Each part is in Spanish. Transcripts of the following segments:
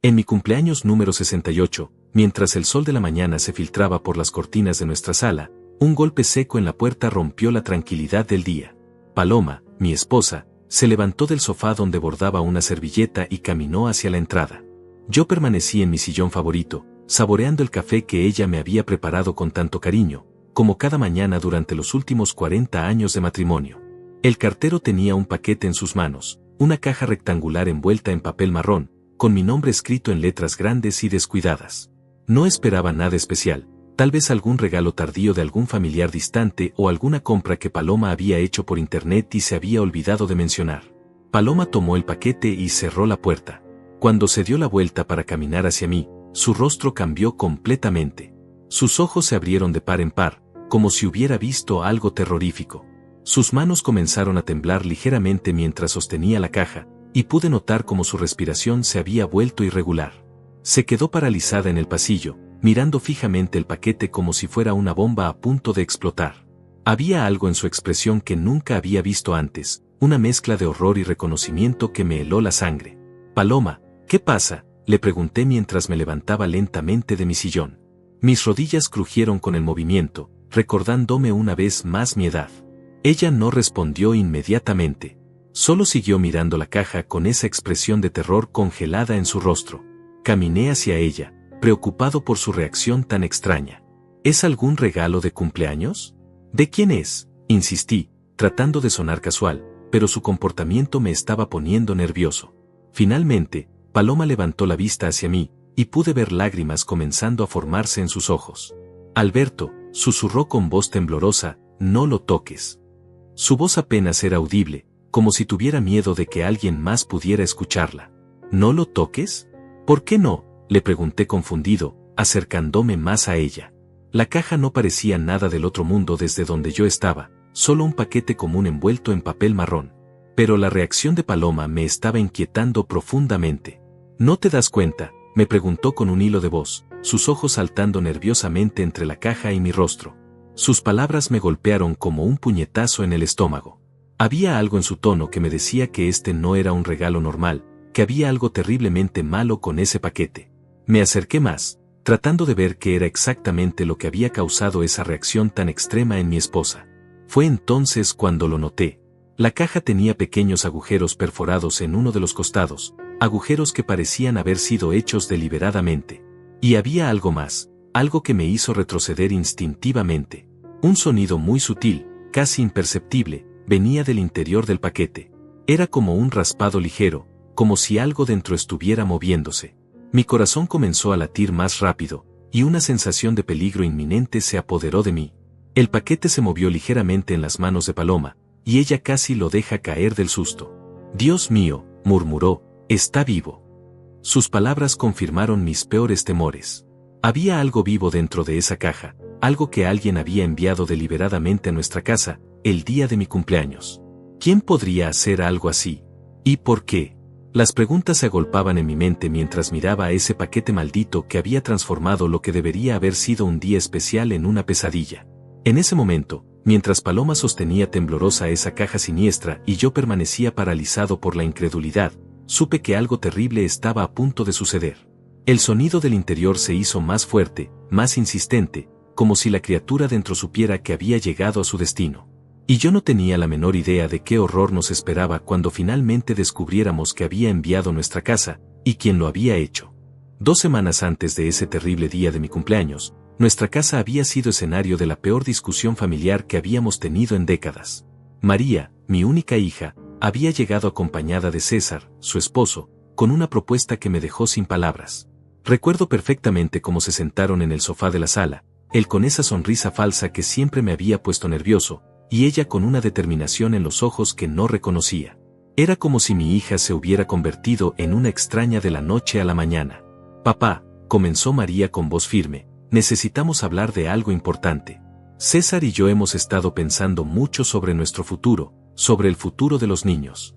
En mi cumpleaños número 68, mientras el sol de la mañana se filtraba por las cortinas de nuestra sala, un golpe seco en la puerta rompió la tranquilidad del día. Paloma, mi esposa, se levantó del sofá donde bordaba una servilleta y caminó hacia la entrada. Yo permanecí en mi sillón favorito, saboreando el café que ella me había preparado con tanto cariño, como cada mañana durante los últimos 40 años de matrimonio. El cartero tenía un paquete en sus manos, una caja rectangular envuelta en papel marrón, con mi nombre escrito en letras grandes y descuidadas. No esperaba nada especial, tal vez algún regalo tardío de algún familiar distante o alguna compra que Paloma había hecho por internet y se había olvidado de mencionar. Paloma tomó el paquete y cerró la puerta. Cuando se dio la vuelta para caminar hacia mí, su rostro cambió completamente. Sus ojos se abrieron de par en par, como si hubiera visto algo terrorífico. Sus manos comenzaron a temblar ligeramente mientras sostenía la caja, y pude notar cómo su respiración se había vuelto irregular. Se quedó paralizada en el pasillo, mirando fijamente el paquete como si fuera una bomba a punto de explotar. Había algo en su expresión que nunca había visto antes, una mezcla de horror y reconocimiento que me heló la sangre. Paloma, ¿qué pasa?, le pregunté mientras me levantaba lentamente de mi sillón. Mis rodillas crujieron con el movimiento, recordándome una vez más mi edad. Ella no respondió inmediatamente. Solo siguió mirando la caja con esa expresión de terror congelada en su rostro. Caminé hacia ella, preocupado por su reacción tan extraña. ¿Es algún regalo de cumpleaños? ¿De quién es?, insistí, tratando de sonar casual, pero su comportamiento me estaba poniendo nervioso. Finalmente, Paloma levantó la vista hacia mí, y pude ver lágrimas comenzando a formarse en sus ojos. Alberto, susurró con voz temblorosa, no lo toques. Su voz apenas era audible, como si tuviera miedo de que alguien más pudiera escucharla. ¿No lo toques? ¿Por qué no?, le pregunté confundido, acercándome más a ella. La caja no parecía nada del otro mundo desde donde yo estaba, solo un paquete común envuelto en papel marrón. Pero la reacción de Paloma me estaba inquietando profundamente. ¿No te das cuenta?, me preguntó con un hilo de voz, sus ojos saltando nerviosamente entre la caja y mi rostro. Sus palabras me golpearon como un puñetazo en el estómago. Había algo en su tono que me decía que este no era un regalo normal, que había algo terriblemente malo con ese paquete. Me acerqué más, tratando de ver qué era exactamente lo que había causado esa reacción tan extrema en mi esposa. Fue entonces cuando lo noté. La caja tenía pequeños agujeros perforados en uno de los costados, agujeros que parecían haber sido hechos deliberadamente. Y había algo más, algo que me hizo retroceder instintivamente. Un sonido muy sutil, casi imperceptible, venía del interior del paquete. Era como un raspado ligero, como si algo dentro estuviera moviéndose. Mi corazón comenzó a latir más rápido, y una sensación de peligro inminente se apoderó de mí. El paquete se movió ligeramente en las manos de Paloma, y ella casi lo deja caer del susto. «Dios mío», murmuró, «está vivo». Sus palabras confirmaron mis peores temores. Había algo vivo dentro de esa caja, algo que alguien había enviado deliberadamente a nuestra casa, el día de mi cumpleaños. ¿Quién podría hacer algo así? ¿Y por qué? Las preguntas se agolpaban en mi mente mientras miraba a ese paquete maldito que había transformado lo que debería haber sido un día especial en una pesadilla. En ese momento, mientras Paloma sostenía temblorosa esa caja siniestra y yo permanecía paralizado por la incredulidad, supe que algo terrible estaba a punto de suceder. El sonido del interior se hizo más fuerte, más insistente, como si la criatura dentro supiera que había llegado a su destino. Y yo no tenía la menor idea de qué horror nos esperaba cuando finalmente descubriéramos que había enviado nuestra casa, y quién lo había hecho. 2 semanas antes de ese terrible día de mi cumpleaños, nuestra casa había sido escenario de la peor discusión familiar que habíamos tenido en décadas. María, mi única hija, había llegado acompañada de César, su esposo, con una propuesta que me dejó sin palabras. Recuerdo perfectamente cómo se sentaron en el sofá de la sala, él con esa sonrisa falsa que siempre me había puesto nervioso, y ella con una determinación en los ojos que no reconocía. Era como si mi hija se hubiera convertido en una extraña de la noche a la mañana. «Papá», comenzó María con voz firme, «necesitamos hablar de algo importante. César y yo hemos estado pensando mucho sobre nuestro futuro, sobre el futuro de los niños».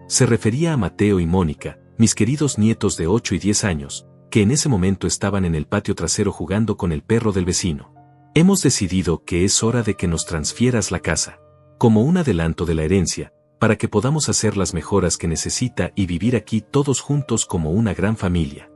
Se refería a Mateo y Mónica, mis queridos nietos de 8 y 10 años, que en ese momento estaban en el patio trasero jugando con el perro del vecino. «Hemos decidido que es hora de que nos transfieras la casa, como un adelanto de la herencia, para que podamos hacer las mejoras que necesita y vivir aquí todos juntos como una gran familia».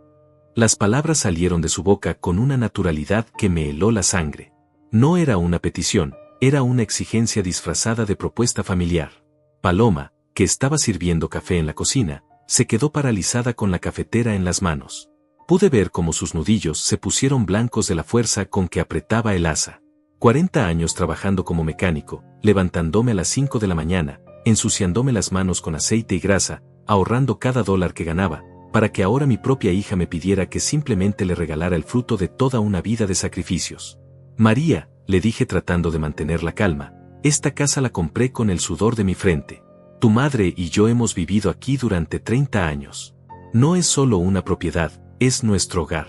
Las palabras salieron de su boca con una naturalidad que me heló la sangre. No era una petición, era una exigencia disfrazada de propuesta familiar. Paloma, que estaba sirviendo café en la cocina, se quedó paralizada con la cafetera en las manos. Pude ver cómo sus nudillos se pusieron blancos de la fuerza con que apretaba el asa. 40 años trabajando como mecánico, levantándome a las 5 de la mañana, ensuciándome las manos con aceite y grasa, ahorrando cada dólar que ganaba, para que ahora mi propia hija me pidiera que simplemente le regalara el fruto de toda una vida de sacrificios. María, le dije tratando de mantener la calma, esta casa la compré con el sudor de mi frente. Tu madre y yo hemos vivido aquí durante 30 años. No es solo una propiedad, es nuestro hogar.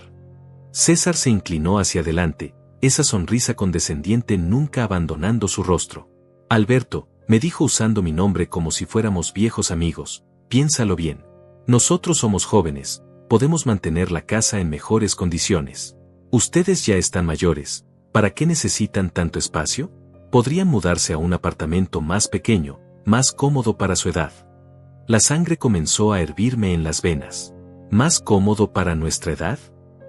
César se inclinó hacia adelante, esa sonrisa condescendiente nunca abandonando su rostro. Alberto, me dijo usando mi nombre como si fuéramos viejos amigos, piénsalo bien. Nosotros somos jóvenes, podemos mantener la casa en mejores condiciones. Ustedes ya están mayores, ¿para qué necesitan tanto espacio? Podrían mudarse a un apartamento más pequeño, más cómodo para su edad. La sangre comenzó a hervirme en las venas. ¿Más cómodo para nuestra edad?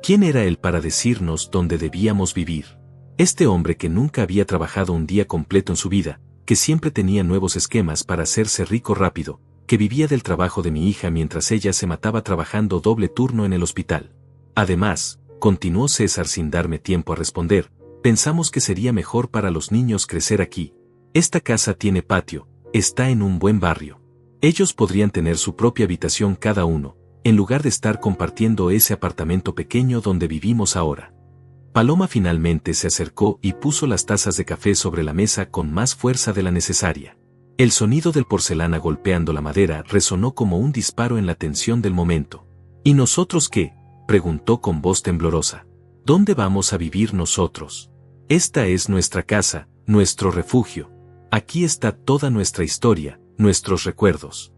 ¿Quién era él para decirnos dónde debíamos vivir? Este hombre que nunca había trabajado un día completo en su vida, que siempre tenía nuevos esquemas para hacerse rico rápido, que vivía del trabajo de mi hija mientras ella se mataba trabajando doble turno en el hospital. Además, continuó César sin darme tiempo a responder, pensamos que sería mejor para los niños crecer aquí. Esta casa tiene patio, está en un buen barrio. Ellos podrían tener su propia habitación cada uno, en lugar de estar compartiendo ese apartamento pequeño donde vivimos ahora. Paloma finalmente se acercó y puso las tazas de café sobre la mesa con más fuerza de la necesaria. El sonido del porcelana golpeando la madera resonó como un disparo en la tensión del momento. ¿Y nosotros qué?, preguntó con voz temblorosa. ¿Dónde vamos a vivir nosotros? Esta es nuestra casa, nuestro refugio. Aquí está toda nuestra historia, nuestros recuerdos.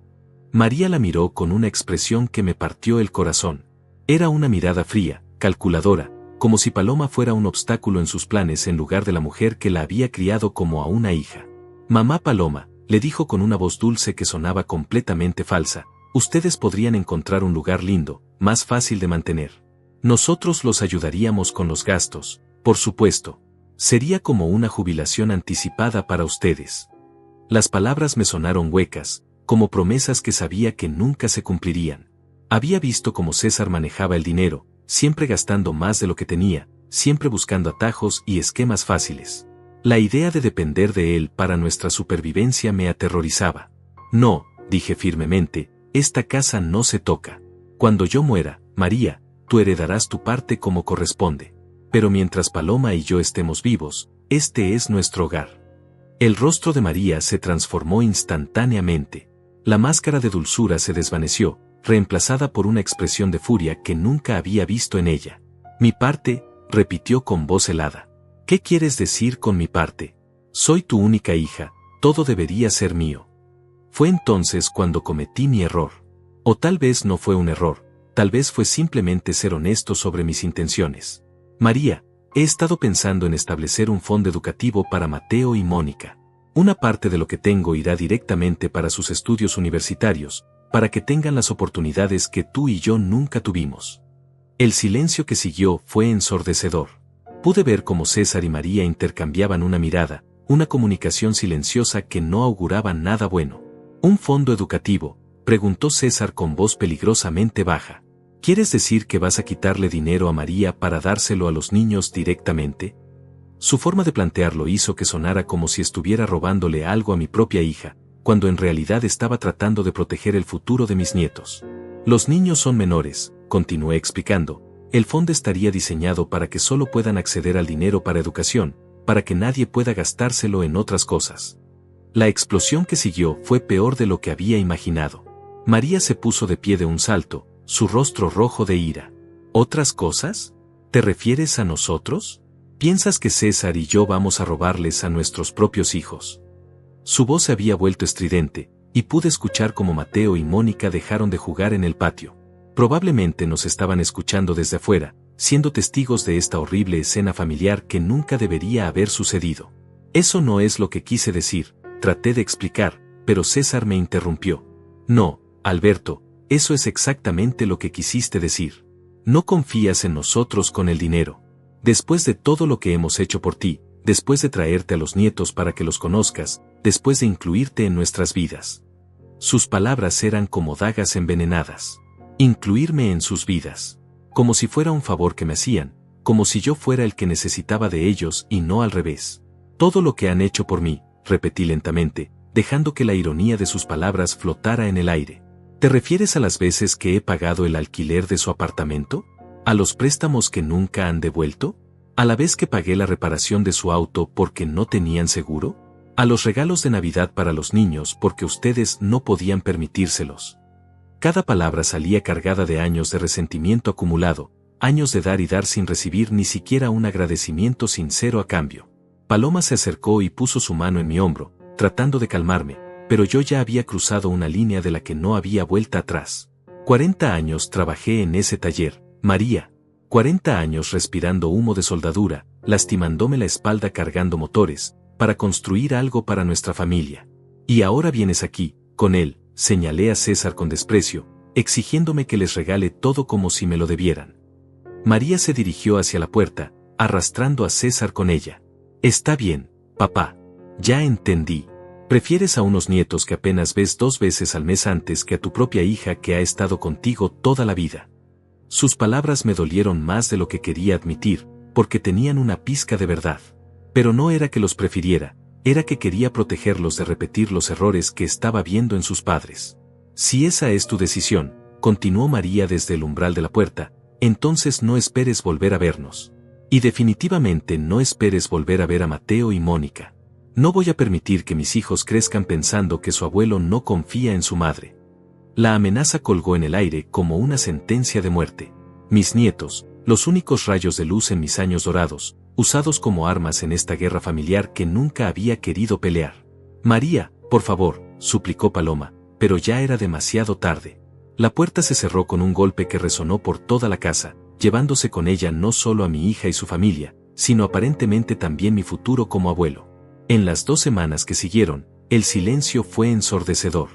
María la miró con una expresión que me partió el corazón. Era una mirada fría, calculadora, como si Paloma fuera un obstáculo en sus planes en lugar de la mujer que la había criado como a una hija. Mamá Paloma, le dijo con una voz dulce que sonaba completamente falsa, ustedes podrían encontrar un lugar lindo, más fácil de mantener. Nosotros los ayudaríamos con los gastos, por supuesto. Sería como una jubilación anticipada para ustedes. Las palabras me sonaron huecas, como promesas que sabía que nunca se cumplirían. Había visto cómo César manejaba el dinero, siempre gastando más de lo que tenía, siempre buscando atajos y esquemas fáciles. La idea de depender de él para nuestra supervivencia me aterrorizaba. No, dije firmemente, esta casa no se toca. Cuando yo muera, María, tú heredarás tu parte como corresponde. Pero mientras Paloma y yo estemos vivos, este es nuestro hogar. El rostro de María se transformó instantáneamente. La máscara de dulzura se desvaneció, reemplazada por una expresión de furia que nunca había visto en ella. Mi parte, repitió con voz helada. ¿Qué quieres decir con mi parte? Soy tu única hija, todo debería ser mío. Fue entonces cuando cometí mi error. O tal vez no fue un error, tal vez fue simplemente ser honesto sobre mis intenciones. María, he estado pensando en establecer un fondo educativo para Mateo y Mónica. Una parte de lo que tengo irá directamente para sus estudios universitarios, para que tengan las oportunidades que tú y yo nunca tuvimos. El silencio que siguió fue ensordecedor. Pude ver cómo César y María intercambiaban una mirada, una comunicación silenciosa que no auguraba nada bueno. ¿Un fondo educativo?, preguntó César con voz peligrosamente baja. ¿Quieres decir que vas a quitarle dinero a María para dárselo a los niños directamente? Su forma de plantearlo hizo que sonara como si estuviera robándole algo a mi propia hija, cuando en realidad estaba tratando de proteger el futuro de mis nietos. Los niños son menores, continué explicando. El fondo estaría diseñado para que solo puedan acceder al dinero para educación, para que nadie pueda gastárselo en otras cosas. La explosión que siguió fue peor de lo que había imaginado. María se puso de pie de un salto, su rostro rojo de ira. ¿Otras cosas? ¿Te refieres a nosotros? ¿Piensas que César y yo vamos a robarles a nuestros propios hijos? Su voz se había vuelto estridente, y pude escuchar cómo Mateo y Mónica dejaron de jugar en el patio. Probablemente nos estaban escuchando desde afuera, siendo testigos de esta horrible escena familiar que nunca debería haber sucedido. Eso no es lo que quise decir, traté de explicar, pero César me interrumpió. No, Alberto, eso es exactamente lo que quisiste decir. No confías en nosotros con el dinero. Después de todo lo que hemos hecho por ti, después de traerte a los nietos para que los conozcas, después de incluirte en nuestras vidas. Sus palabras eran como dagas envenenadas. Incluirme en sus vidas. Como si fuera un favor que me hacían, como si yo fuera el que necesitaba de ellos y no al revés. Todo lo que han hecho por mí, repetí lentamente, dejando que la ironía de sus palabras flotara en el aire. ¿Te refieres a las veces que he pagado el alquiler de su apartamento? ¿A los préstamos que nunca han devuelto? ¿A la vez que pagué la reparación de su auto porque no tenían seguro? ¿A los regalos de Navidad para los niños porque ustedes no podían permitírselos? Cada palabra salía cargada de años de resentimiento acumulado, años de dar y dar sin recibir ni siquiera un agradecimiento sincero a cambio. Paloma se acercó y puso su mano en mi hombro, tratando de calmarme, pero yo ya había cruzado una línea de la que no había vuelta atrás. 40 años trabajé en ese taller, María. 40 años respirando humo de soldadura, lastimándome la espalda cargando motores, para construir algo para nuestra familia. Y ahora vienes aquí, con él, señalé a César con desprecio, exigiéndome que les regale todo como si me lo debieran. María se dirigió hacia la puerta, arrastrando a César con ella. Está bien, papá. Ya entendí. Prefieres a unos nietos que apenas ves 2 veces al mes antes que a tu propia hija que ha estado contigo toda la vida. Sus palabras me dolieron más de lo que quería admitir, porque tenían una pizca de verdad. Pero no era que los prefiriera, era que quería protegerlos de repetir los errores que estaba viendo en sus padres. Si esa es tu decisión, continuó María desde el umbral de la puerta, entonces no esperes volver a vernos. Y definitivamente no esperes volver a ver a Mateo y Mónica. No voy a permitir que mis hijos crezcan pensando que su abuelo no confía en su madre. La amenaza colgó en el aire como una sentencia de muerte. Mis nietos, los únicos rayos de luz en mis años dorados, usados como armas en esta guerra familiar que nunca había querido pelear. María, por favor, suplicó Paloma, pero ya era demasiado tarde. La puerta se cerró con un golpe que resonó por toda la casa, llevándose con ella no solo a mi hija y su familia, sino aparentemente también mi futuro como abuelo. En las 2 semanas que siguieron, el silencio fue ensordecedor.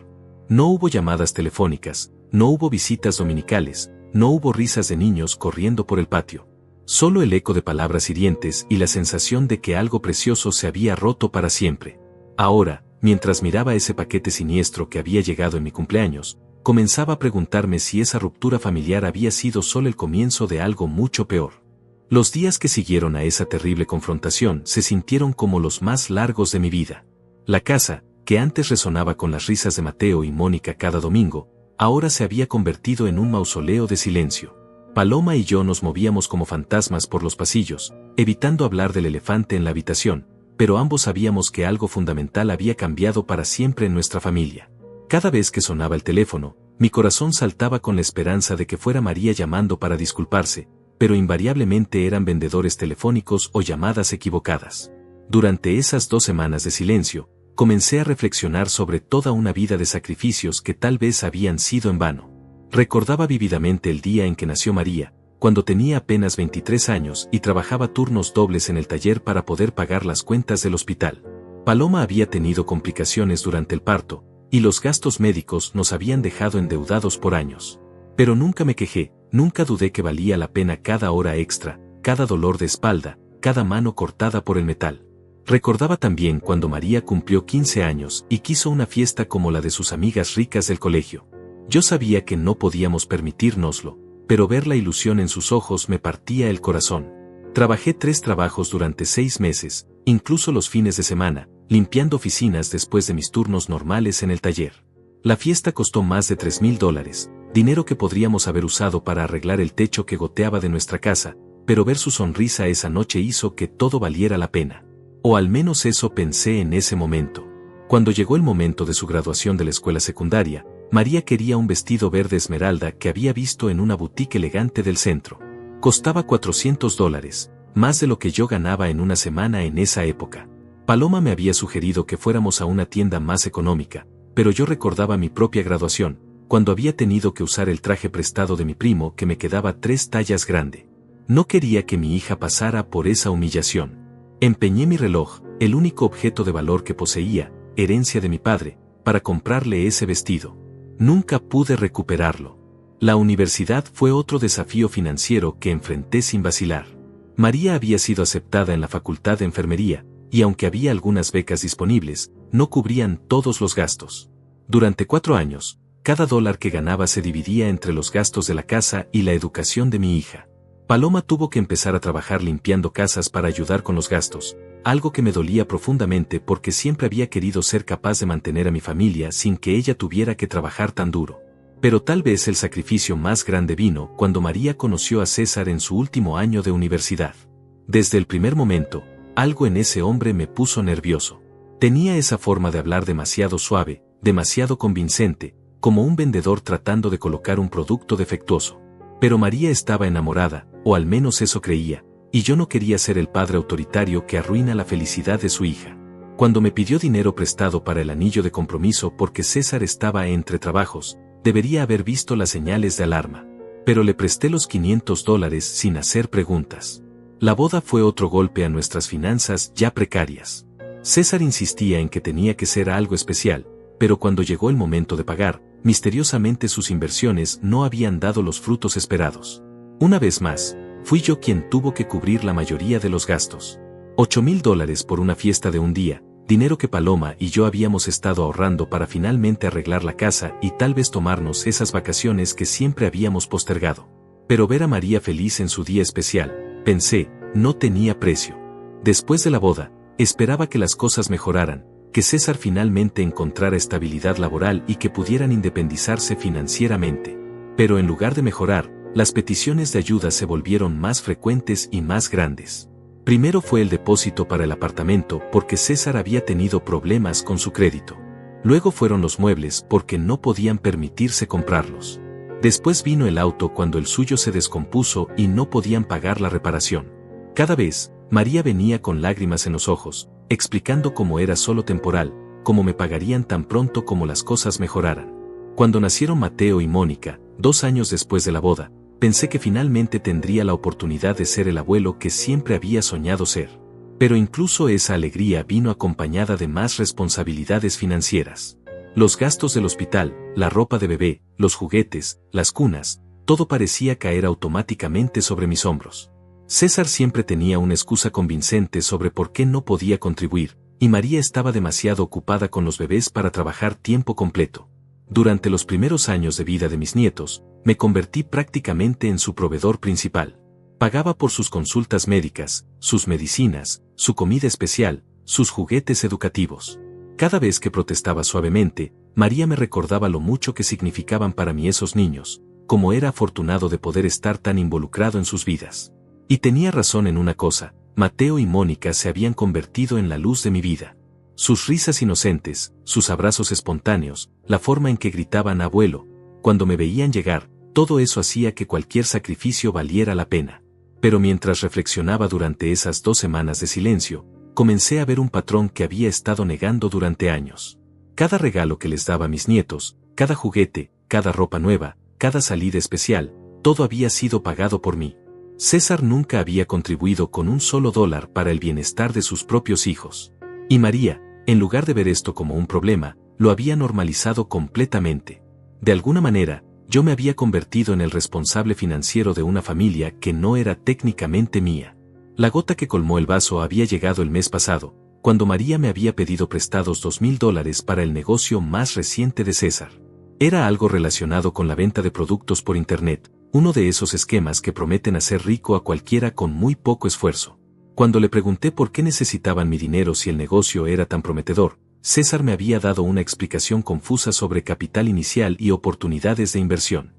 No hubo llamadas telefónicas, no hubo visitas dominicales, no hubo risas de niños corriendo por el patio. Solo el eco de palabras hirientes y la sensación de que algo precioso se había roto para siempre. Ahora, mientras miraba ese paquete siniestro que había llegado en mi cumpleaños, comenzaba a preguntarme si esa ruptura familiar había sido solo el comienzo de algo mucho peor. Los días que siguieron a esa terrible confrontación se sintieron como los más largos de mi vida. La casa, que antes resonaba con las risas de Mateo y Mónica cada domingo, ahora se había convertido en un mausoleo de silencio. Paloma y yo nos movíamos como fantasmas por los pasillos, evitando hablar del elefante en la habitación, pero ambos sabíamos que algo fundamental había cambiado para siempre en nuestra familia. Cada vez que sonaba el teléfono, mi corazón saltaba con la esperanza de que fuera María llamando para disculparse, pero invariablemente eran vendedores telefónicos o llamadas equivocadas. Durante esas 2 semanas de silencio, comencé a reflexionar sobre toda una vida de sacrificios que tal vez habían sido en vano. Recordaba vívidamente el día en que nació María, cuando tenía apenas 23 años y trabajaba turnos dobles en el taller para poder pagar las cuentas del hospital. Paloma había tenido complicaciones durante el parto, y los gastos médicos nos habían dejado endeudados por años. Pero nunca me quejé, nunca dudé que valía la pena cada hora extra, cada dolor de espalda, cada mano cortada por el metal. Recordaba también cuando María cumplió 15 años y quiso una fiesta como la de sus amigas ricas del colegio. Yo sabía que no podíamos permitírnoslo, pero ver la ilusión en sus ojos me partía el corazón. Trabajé 3 trabajos durante 6 meses, incluso los fines de semana, limpiando oficinas después de mis turnos normales en el taller. La fiesta costó más de $3,000, dinero que podríamos haber usado para arreglar el techo que goteaba de nuestra casa, pero ver su sonrisa esa noche hizo que todo valiera la pena. O al menos eso pensé en ese momento. Cuando llegó el momento de su graduación de la escuela secundaria, María quería un vestido verde esmeralda que había visto en una boutique elegante del centro. Costaba $400, más de lo que yo ganaba en una semana en esa época. Paloma me había sugerido que fuéramos a una tienda más económica, pero yo recordaba mi propia graduación, cuando había tenido que usar el traje prestado de mi primo que me quedaba 3 tallas grande. No quería que mi hija pasara por esa humillación. Empeñé mi reloj, el único objeto de valor que poseía, herencia de mi padre, para comprarle ese vestido. Nunca pude recuperarlo. La universidad fue otro desafío financiero que enfrenté sin vacilar. María había sido aceptada en la facultad de enfermería, y aunque había algunas becas disponibles, no cubrían todos los gastos. Durante 4 años, cada dólar que ganaba se dividía entre los gastos de la casa y la educación de mi hija. Paloma tuvo que empezar a trabajar limpiando casas para ayudar con los gastos, algo que me dolía profundamente porque siempre había querido ser capaz de mantener a mi familia sin que ella tuviera que trabajar tan duro. Pero tal vez el sacrificio más grande vino cuando María conoció a César en su último año de universidad. Desde el primer momento, algo en ese hombre me puso nervioso. Tenía esa forma de hablar demasiado suave, demasiado convincente, como un vendedor tratando de colocar un producto defectuoso. Pero María estaba enamorada, o al menos eso creía, y yo no quería ser el padre autoritario que arruina la felicidad de su hija. Cuando me pidió dinero prestado para el anillo de compromiso porque César estaba entre trabajos, debería haber visto las señales de alarma. Pero le presté los $500 sin hacer preguntas. La boda fue otro golpe a nuestras finanzas ya precarias. César insistía en que tenía que ser algo especial, pero cuando llegó el momento de pagar, misteriosamente sus inversiones no habían dado los frutos esperados. Una vez más, fui yo quien tuvo que cubrir la mayoría de los gastos. $8,000 por una fiesta de un día, dinero que Paloma y yo habíamos estado ahorrando para finalmente arreglar la casa y tal vez tomarnos esas vacaciones que siempre habíamos postergado. Pero ver a María feliz en su día especial, pensé, no tenía precio. Después de la boda, esperaba que las cosas mejoraran, que César finalmente encontrara estabilidad laboral y que pudieran independizarse financieramente. Pero en lugar de mejorar, las peticiones de ayuda se volvieron más frecuentes y más grandes. Primero fue el depósito para el apartamento porque César había tenido problemas con su crédito. Luego fueron los muebles porque no podían permitirse comprarlos. Después vino el auto cuando el suyo se descompuso y no podían pagar la reparación. Cada vez, María venía con lágrimas en los ojos, explicando cómo era solo temporal, cómo me pagarían tan pronto como las cosas mejoraran. Cuando nacieron Mateo y Mónica, 2 años después de la boda, pensé que finalmente tendría la oportunidad de ser el abuelo que siempre había soñado ser. Pero incluso esa alegría vino acompañada de más responsabilidades financieras. Los gastos del hospital, la ropa de bebé, los juguetes, las cunas, todo parecía caer automáticamente sobre mis hombros. César siempre tenía una excusa convincente sobre por qué no podía contribuir, y María estaba demasiado ocupada con los bebés para trabajar tiempo completo. Durante los primeros años de vida de mis nietos, me convertí prácticamente en su proveedor principal. Pagaba por sus consultas médicas, sus medicinas, su comida especial, sus juguetes educativos. Cada vez que protestaba suavemente, María me recordaba lo mucho que significaban para mí esos niños, como era afortunado de poder estar tan involucrado en sus vidas. Y tenía razón en una cosa, Mateo y Mónica se habían convertido en la luz de mi vida. Sus risas inocentes, sus abrazos espontáneos, la forma en que gritaban abuelo, cuando me veían llegar, todo eso hacía que cualquier sacrificio valiera la pena. Pero mientras reflexionaba durante esas 2 semanas de silencio, comencé a ver un patrón que había estado negando durante años. Cada regalo que les daba a mis nietos, cada juguete, cada ropa nueva, cada salida especial, todo había sido pagado por mí. César nunca había contribuido con un solo dólar para el bienestar de sus propios hijos. Y María, en lugar de ver esto como un problema, lo había normalizado completamente. De alguna manera, yo me había convertido en el responsable financiero de una familia que no era técnicamente mía. La gota que colmó el vaso había llegado el mes pasado, cuando María me había pedido prestados $2,000 para el negocio más reciente de César. Era algo relacionado con la venta de productos por Internet, uno de esos esquemas que prometen hacer rico a cualquiera con muy poco esfuerzo. Cuando le pregunté por qué necesitaban mi dinero si el negocio era tan prometedor, César me había dado una explicación confusa sobre capital inicial y oportunidades de inversión.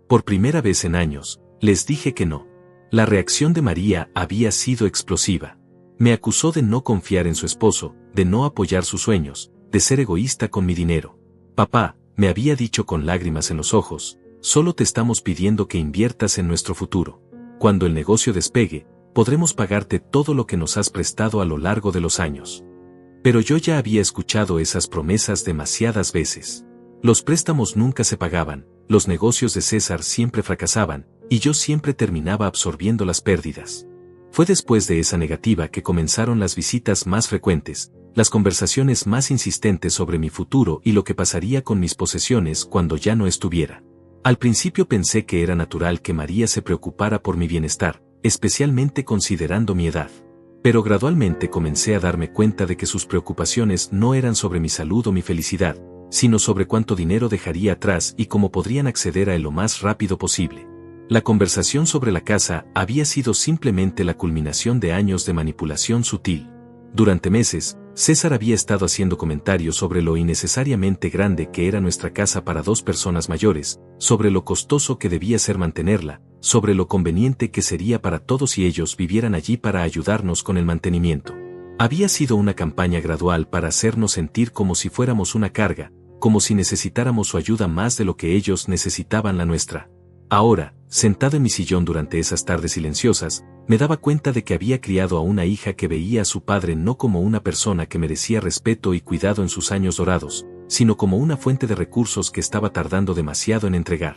Por primera vez en años, les dije que no. La reacción de María había sido explosiva. Me acusó de no confiar en su esposo, de no apoyar sus sueños, de ser egoísta con mi dinero. Papá, me había dicho con lágrimas en los ojos, solo te estamos pidiendo que inviertas en nuestro futuro. Cuando el negocio despegue, podremos pagarte todo lo que nos has prestado a lo largo de los años. Pero yo ya había escuchado esas promesas demasiadas veces. Los préstamos nunca se pagaban, los negocios de César siempre fracasaban, y yo siempre terminaba absorbiendo las pérdidas. Fue después de esa negativa que comenzaron las visitas más frecuentes, las conversaciones más insistentes sobre mi futuro y lo que pasaría con mis posesiones cuando ya no estuviera. Al principio pensé que era natural que María se preocupara por mi bienestar, especialmente considerando mi edad. Pero gradualmente comencé a darme cuenta de que sus preocupaciones no eran sobre mi salud o mi felicidad, sino sobre cuánto dinero dejaría atrás y cómo podrían acceder a él lo más rápido posible. La conversación sobre la casa había sido simplemente la culminación de años de manipulación sutil. Durante meses, César había estado haciendo comentarios sobre lo innecesariamente grande que era nuestra casa para 2 personas mayores, sobre lo costoso que debía ser mantenerla, sobre lo conveniente que sería para todos si ellos vivieran allí para ayudarnos con el mantenimiento. Había sido una campaña gradual para hacernos sentir como si fuéramos una carga, como si necesitáramos su ayuda más de lo que ellos necesitaban la nuestra. Ahora, sentado en mi sillón durante esas tardes silenciosas, me daba cuenta de que había criado a una hija que veía a su padre no como una persona que merecía respeto y cuidado en sus años dorados, sino como una fuente de recursos que estaba tardando demasiado en entregar.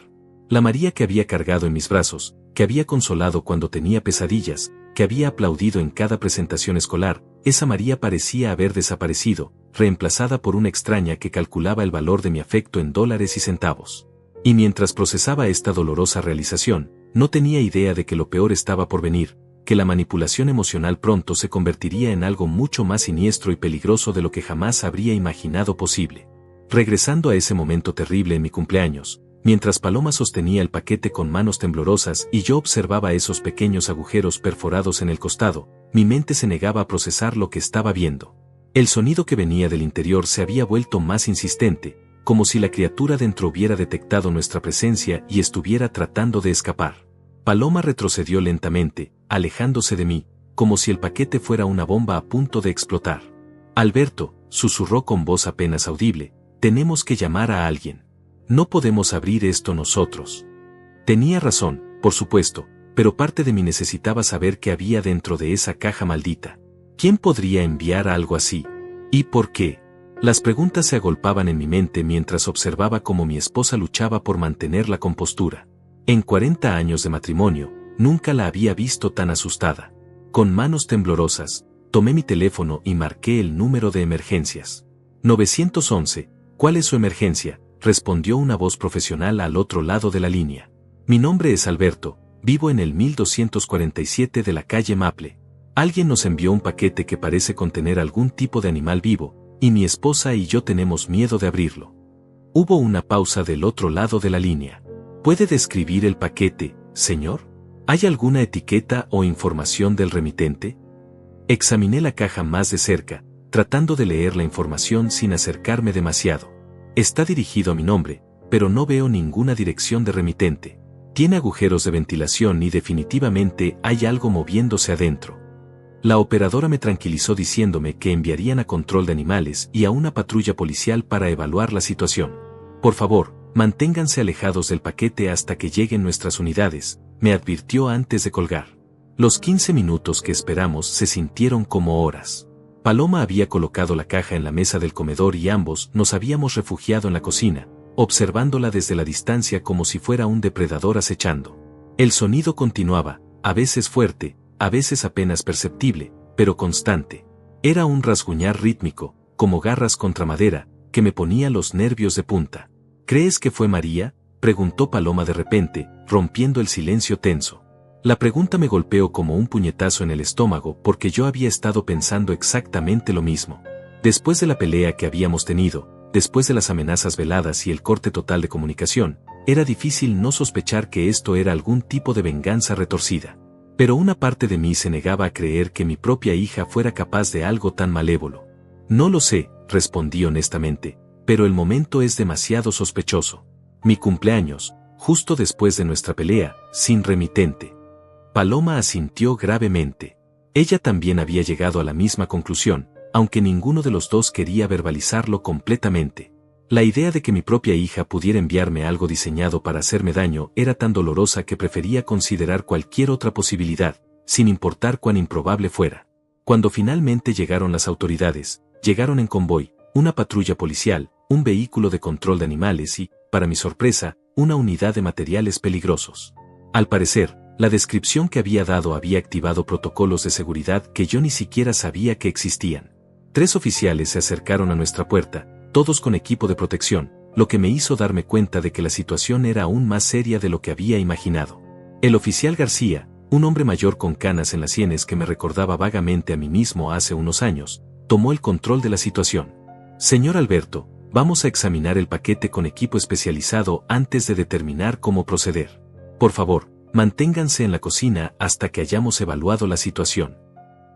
La María que había cargado en mis brazos, que había consolado cuando tenía pesadillas, que había aplaudido en cada presentación escolar, esa María parecía haber desaparecido, reemplazada por una extraña que calculaba el valor de mi afecto en dólares y centavos. Y mientras procesaba esta dolorosa realización, no tenía idea de que lo peor estaba por venir, que la manipulación emocional pronto se convertiría en algo mucho más siniestro y peligroso de lo que jamás habría imaginado posible. Regresando a ese momento terrible en mi cumpleaños, mientras Paloma sostenía el paquete con manos temblorosas y yo observaba esos pequeños agujeros perforados en el costado, mi mente se negaba a procesar lo que estaba viendo. El sonido que venía del interior se había vuelto más insistente, como si la criatura dentro hubiera detectado nuestra presencia y estuviera tratando de escapar. Paloma retrocedió lentamente, alejándose de mí, como si el paquete fuera una bomba a punto de explotar. Alberto, susurró con voz apenas audible, tenemos que llamar a alguien. No podemos abrir esto nosotros. Tenía razón, por supuesto, pero parte de mí necesitaba saber qué había dentro de esa caja maldita. ¿Quién podría enviar algo así? ¿Y por qué? Las preguntas se agolpaban en mi mente mientras observaba cómo mi esposa luchaba por mantener la compostura. En 40 años de matrimonio, nunca la había visto tan asustada. Con manos temblorosas, tomé mi teléfono y marqué el número de emergencias. 911, ¿cuál es su emergencia?, respondió una voz profesional al otro lado de la línea. Mi nombre es Alberto, vivo en el 1247 de la calle Maple. Alguien nos envió un paquete que parece contener algún tipo de animal vivo, y mi esposa y yo tenemos miedo de abrirlo. Hubo una pausa del otro lado de la línea. ¿Puede describir el paquete, señor? ¿Hay alguna etiqueta o información del remitente? Examiné la caja más de cerca, tratando de leer la información sin acercarme demasiado. Está dirigido a mi nombre, pero no veo ninguna dirección de remitente. Tiene agujeros de ventilación y definitivamente hay algo moviéndose adentro. La operadora me tranquilizó diciéndome que enviarían a control de animales y a una patrulla policial para evaluar la situación. Por favor, manténganse alejados del paquete hasta que lleguen nuestras unidades, me advirtió antes de colgar. Los 15 minutos que esperamos se sintieron como horas. Paloma había colocado la caja en la mesa del comedor y ambos nos habíamos refugiado en la cocina, observándola desde la distancia como si fuera un depredador acechando. El sonido continuaba, a veces fuerte, a veces apenas perceptible, pero constante. Era un rasguñar rítmico, como garras contra madera, que me ponía los nervios de punta. ¿Crees que fue María?, preguntó Paloma de repente, rompiendo el silencio tenso. La pregunta me golpeó como un puñetazo en el estómago porque yo había estado pensando exactamente lo mismo. Después de la pelea que habíamos tenido, después de las amenazas veladas y el corte total de comunicación, era difícil no sospechar que esto era algún tipo de venganza retorcida. Pero una parte de mí se negaba a creer que mi propia hija fuera capaz de algo tan malévolo. No lo sé, respondí honestamente, pero el momento es demasiado sospechoso. Mi cumpleaños, justo después de nuestra pelea, sin remitente. Paloma asintió gravemente. Ella también había llegado a la misma conclusión, aunque ninguno de los dos quería verbalizarlo completamente. La idea de que mi propia hija pudiera enviarme algo diseñado para hacerme daño era tan dolorosa que prefería considerar cualquier otra posibilidad, sin importar cuán improbable fuera. Cuando finalmente llegaron las autoridades, llegaron en convoy, una patrulla policial, un vehículo de control de animales y, para mi sorpresa, una unidad de materiales peligrosos. Al parecer, la descripción que había dado había activado protocolos de seguridad que yo ni siquiera sabía que existían. 3 oficiales se acercaron a nuestra puerta, todos con equipo de protección, lo que me hizo darme cuenta de que la situación era aún más seria de lo que había imaginado. El oficial García, un hombre mayor con canas en las sienes que me recordaba vagamente a mí mismo hace unos años, tomó el control de la situación. Señor Alberto, vamos a examinar el paquete con equipo especializado antes de determinar cómo proceder. Por favor, manténganse en la cocina hasta que hayamos evaluado la situación.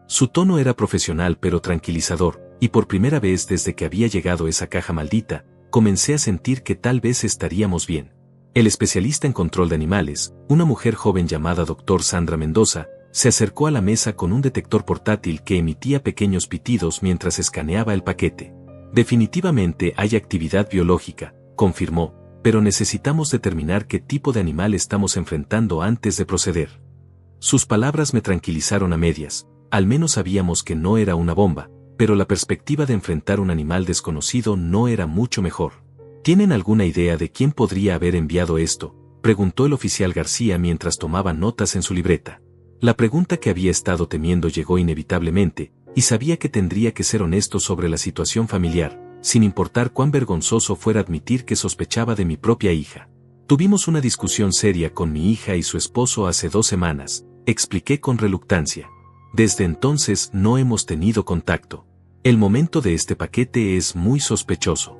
Su tono era profesional pero tranquilizador, y por primera vez desde que había llegado esa caja maldita, comencé a sentir que tal vez estaríamos bien. El especialista en control de animales, una mujer joven llamada Dr. Sandra Mendoza, se acercó a la mesa con un detector portátil que emitía pequeños pitidos mientras escaneaba el paquete. Definitivamente hay actividad biológica, confirmó, pero necesitamos determinar qué tipo de animal estamos enfrentando antes de proceder. Sus palabras me tranquilizaron a medias, al menos sabíamos que no era una bomba, pero la perspectiva de enfrentar un animal desconocido no era mucho mejor. ¿Tienen alguna idea de quién podría haber enviado esto?, preguntó el oficial García mientras tomaba notas en su libreta. La pregunta que había estado temiendo llegó inevitablemente, y sabía que tendría que ser honesto sobre la situación familiar, sin importar cuán vergonzoso fuera admitir que sospechaba de mi propia hija. Tuvimos una discusión seria con mi hija y su esposo hace 2 semanas, expliqué con reluctancia. Desde entonces no hemos tenido contacto. El momento de este paquete es muy sospechoso.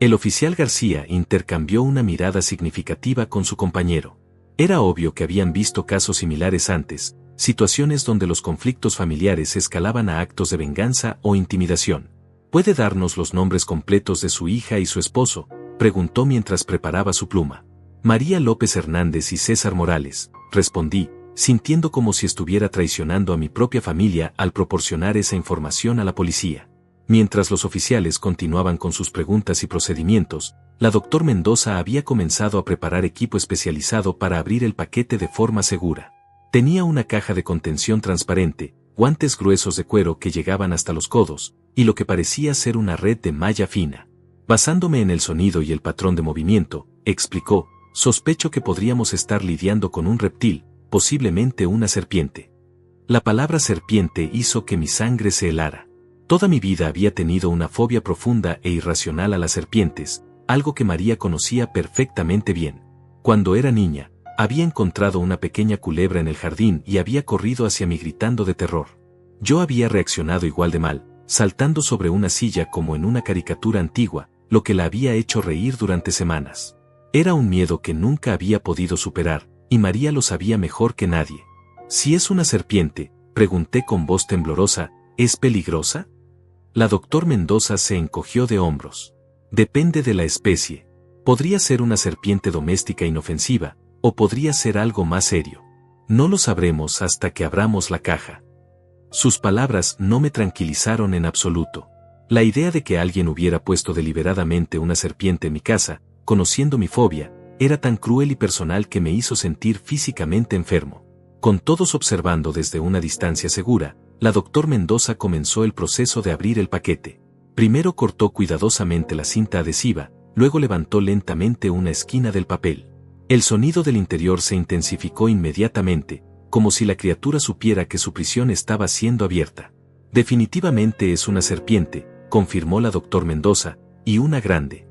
El oficial García intercambió una mirada significativa con su compañero. Era obvio que habían visto casos similares antes, situaciones donde los conflictos familiares escalaban a actos de venganza o intimidación. ¿Puede darnos los nombres completos de su hija y su esposo?, preguntó mientras preparaba su pluma. María López Hernández y César Morales, respondí, sintiendo como si estuviera traicionando a mi propia familia al proporcionar esa información a la policía. Mientras los oficiales continuaban con sus preguntas y procedimientos, la Dr. Mendoza había comenzado a preparar equipo especializado para abrir el paquete de forma segura. Tenía una caja de contención transparente, guantes gruesos de cuero que llegaban hasta los codos, y lo que parecía ser una red de malla fina. Basándome en el sonido y el patrón de movimiento, explicó, sospecho que podríamos estar lidiando con un reptil, posiblemente una serpiente. La palabra serpiente hizo que mi sangre se helara. Toda mi vida había tenido una fobia profunda e irracional a las serpientes, algo que María conocía perfectamente bien. Cuando era niña, había encontrado una pequeña culebra en el jardín y había corrido hacia mí gritando de terror. Yo había reaccionado igual de mal, saltando sobre una silla como en una caricatura antigua, lo que la había hecho reír durante semanas. Era un miedo que nunca había podido superar, y María lo sabía mejor que nadie. Si es una serpiente, pregunté con voz temblorosa, ¿es peligrosa? La Dr. Mendoza se encogió de hombros. Depende de la especie. Podría ser una serpiente doméstica inofensiva, o podría ser algo más serio. No lo sabremos hasta que abramos la caja. Sus palabras no me tranquilizaron en absoluto. La idea de que alguien hubiera puesto deliberadamente una serpiente en mi casa, conociendo mi fobia, era tan cruel y personal que me hizo sentir físicamente enfermo. Con todos observando desde una distancia segura, la Dr. Mendoza comenzó el proceso de abrir el paquete. Primero cortó cuidadosamente la cinta adhesiva, luego levantó lentamente una esquina del papel. El sonido del interior se intensificó inmediatamente, como si la criatura supiera que su prisión estaba siendo abierta. Definitivamente es una serpiente, confirmó la Dr. Mendoza, y una grande.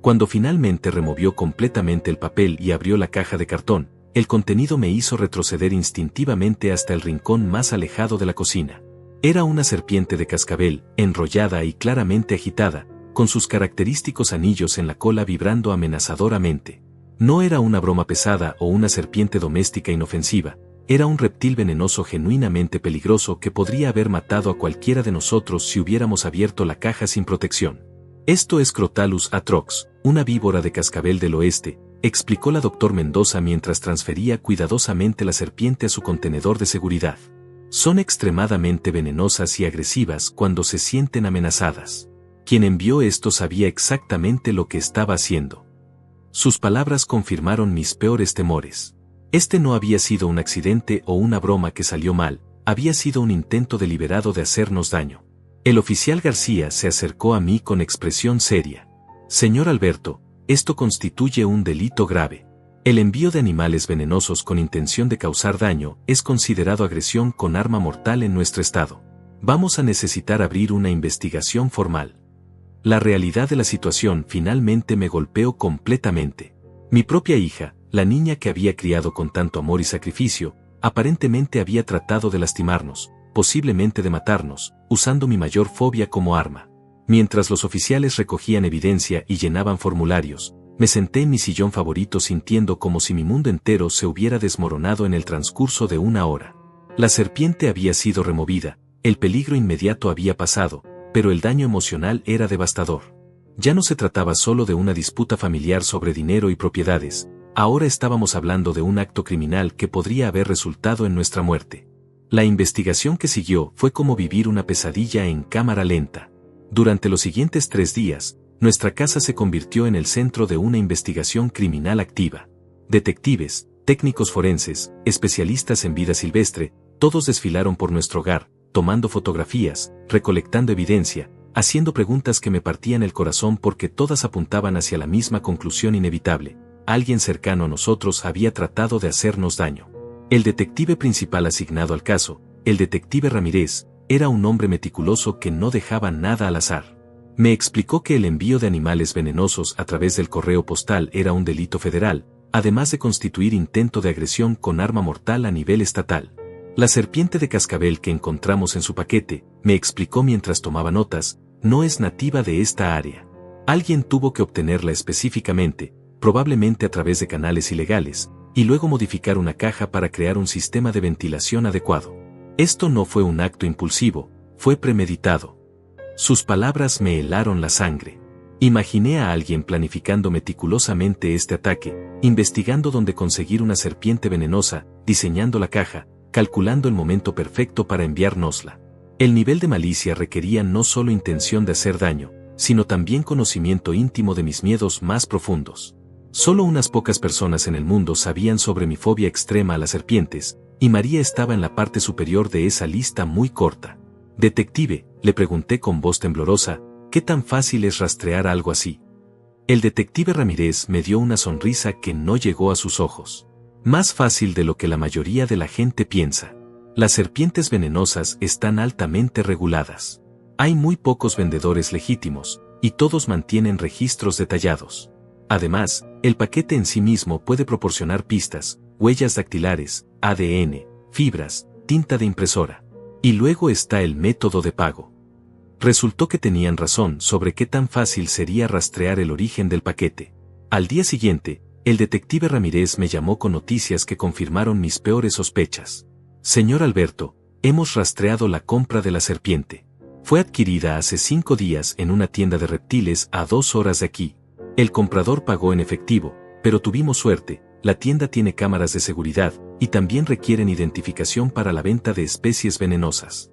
Cuando finalmente removió completamente el papel y abrió la caja de cartón, el contenido me hizo retroceder instintivamente hasta el rincón más alejado de la cocina. Era una serpiente de cascabel, enrollada y claramente agitada, con sus característicos anillos en la cola vibrando amenazadoramente. No era una broma pesada o una serpiente doméstica inofensiva, era un reptil venenoso genuinamente peligroso que podría haber matado a cualquiera de nosotros si hubiéramos abierto la caja sin protección. Esto es Crotalus atrox, una víbora de cascabel del oeste, explicó la Dr. Mendoza mientras transfería cuidadosamente la serpiente a su contenedor de seguridad. Son extremadamente venenosas y agresivas cuando se sienten amenazadas. Quien envió esto sabía exactamente lo que estaba haciendo. Sus palabras confirmaron mis peores temores. Este no había sido un accidente o una broma que salió mal, había sido un intento deliberado de hacernos daño. El oficial García se acercó a mí con expresión seria. Señor Alberto, esto constituye un delito grave. El envío de animales venenosos con intención de causar daño es considerado agresión con arma mortal en nuestro estado. Vamos a necesitar abrir una investigación formal. La realidad de la situación finalmente me golpeó completamente. Mi propia hija, la niña que había criado con tanto amor y sacrificio, aparentemente había tratado de lastimarnos, posiblemente de matarnos, usando mi mayor fobia como arma. Mientras los oficiales recogían evidencia y llenaban formularios, me senté en mi sillón favorito sintiendo como si mi mundo entero se hubiera desmoronado en el transcurso de una hora. La serpiente había sido removida, el peligro inmediato había pasado, pero el daño emocional era devastador. Ya no se trataba solo de una disputa familiar sobre dinero y propiedades, ahora estábamos hablando de un acto criminal que podría haber resultado en nuestra muerte. La investigación que siguió fue como vivir una pesadilla en cámara lenta. Durante los siguientes 3 días, nuestra casa se convirtió en el centro de una investigación criminal activa. Detectives, técnicos forenses, especialistas en vida silvestre, todos desfilaron por nuestro hogar, tomando fotografías, recolectando evidencia, haciendo preguntas que me partían el corazón porque todas apuntaban hacia la misma conclusión inevitable. Alguien cercano a nosotros había tratado de hacernos daño. El detective principal asignado al caso, el detective Ramírez, era un hombre meticuloso que no dejaba nada al azar. Me explicó que el envío de animales venenosos a través del correo postal era un delito federal, además de constituir intento de agresión con arma mortal a nivel estatal. La serpiente de cascabel que encontramos en su paquete, me explicó mientras tomaba notas, no es nativa de esta área. Alguien tuvo que obtenerla específicamente, probablemente a través de canales ilegales, y luego modificar una caja para crear un sistema de ventilación adecuado. Esto no fue un acto impulsivo, fue premeditado. Sus palabras me helaron la sangre. Imaginé a alguien planificando meticulosamente este ataque, investigando dónde conseguir una serpiente venenosa, diseñando la caja, calculando el momento perfecto para enviárnosla. El nivel de malicia requería no solo intención de hacer daño, sino también conocimiento íntimo de mis miedos más profundos. Solo unas pocas personas en el mundo sabían sobre mi fobia extrema a las serpientes, y María estaba en la parte superior de esa lista muy corta. Detective, le pregunté con voz temblorosa, ¿qué tan fácil es rastrear algo así? El detective Ramírez me dio una sonrisa que no llegó a sus ojos. Más fácil de lo que la mayoría de la gente piensa. Las serpientes venenosas están altamente reguladas. Hay muy pocos vendedores legítimos, y todos mantienen registros detallados. Además, el paquete en sí mismo puede proporcionar pistas, huellas dactilares, ADN, fibras, tinta de impresora. Y luego está el método de pago. Resultó que tenían razón sobre qué tan fácil sería rastrear el origen del paquete. Al día siguiente, el detective Ramírez me llamó con noticias que confirmaron mis peores sospechas. Señor Alberto, hemos rastreado la compra de la serpiente. Fue adquirida hace 5 días en una tienda de reptiles a 2 horas de aquí. El comprador pagó en efectivo, pero tuvimos suerte. La tienda tiene cámaras de seguridad, y también requieren identificación para la venta de especies venenosas.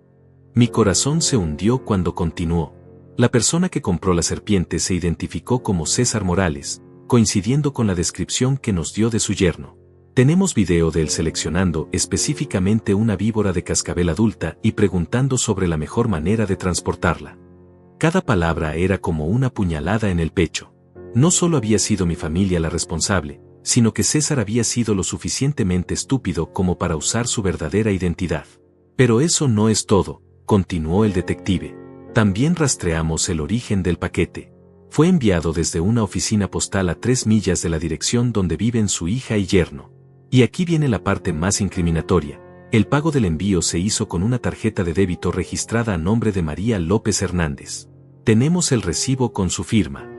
Mi corazón se hundió cuando continuó. La persona que compró la serpiente se identificó como César Morales, coincidiendo con la descripción que nos dio de su yerno. Tenemos video de él seleccionando específicamente una víbora de cascabel adulta y preguntando sobre la mejor manera de transportarla. Cada palabra era como una puñalada en el pecho. No solo había sido mi familia la responsable, sino que César había sido lo suficientemente estúpido como para usar su verdadera identidad. Pero eso no es todo, continuó el detective. También rastreamos el origen del paquete. Fue enviado desde una oficina postal a 3 millas de la dirección donde viven su hija y yerno. Y aquí viene la parte más incriminatoria. El pago del envío se hizo con una tarjeta de débito registrada a nombre de María López Hernández. Tenemos el recibo con su firma.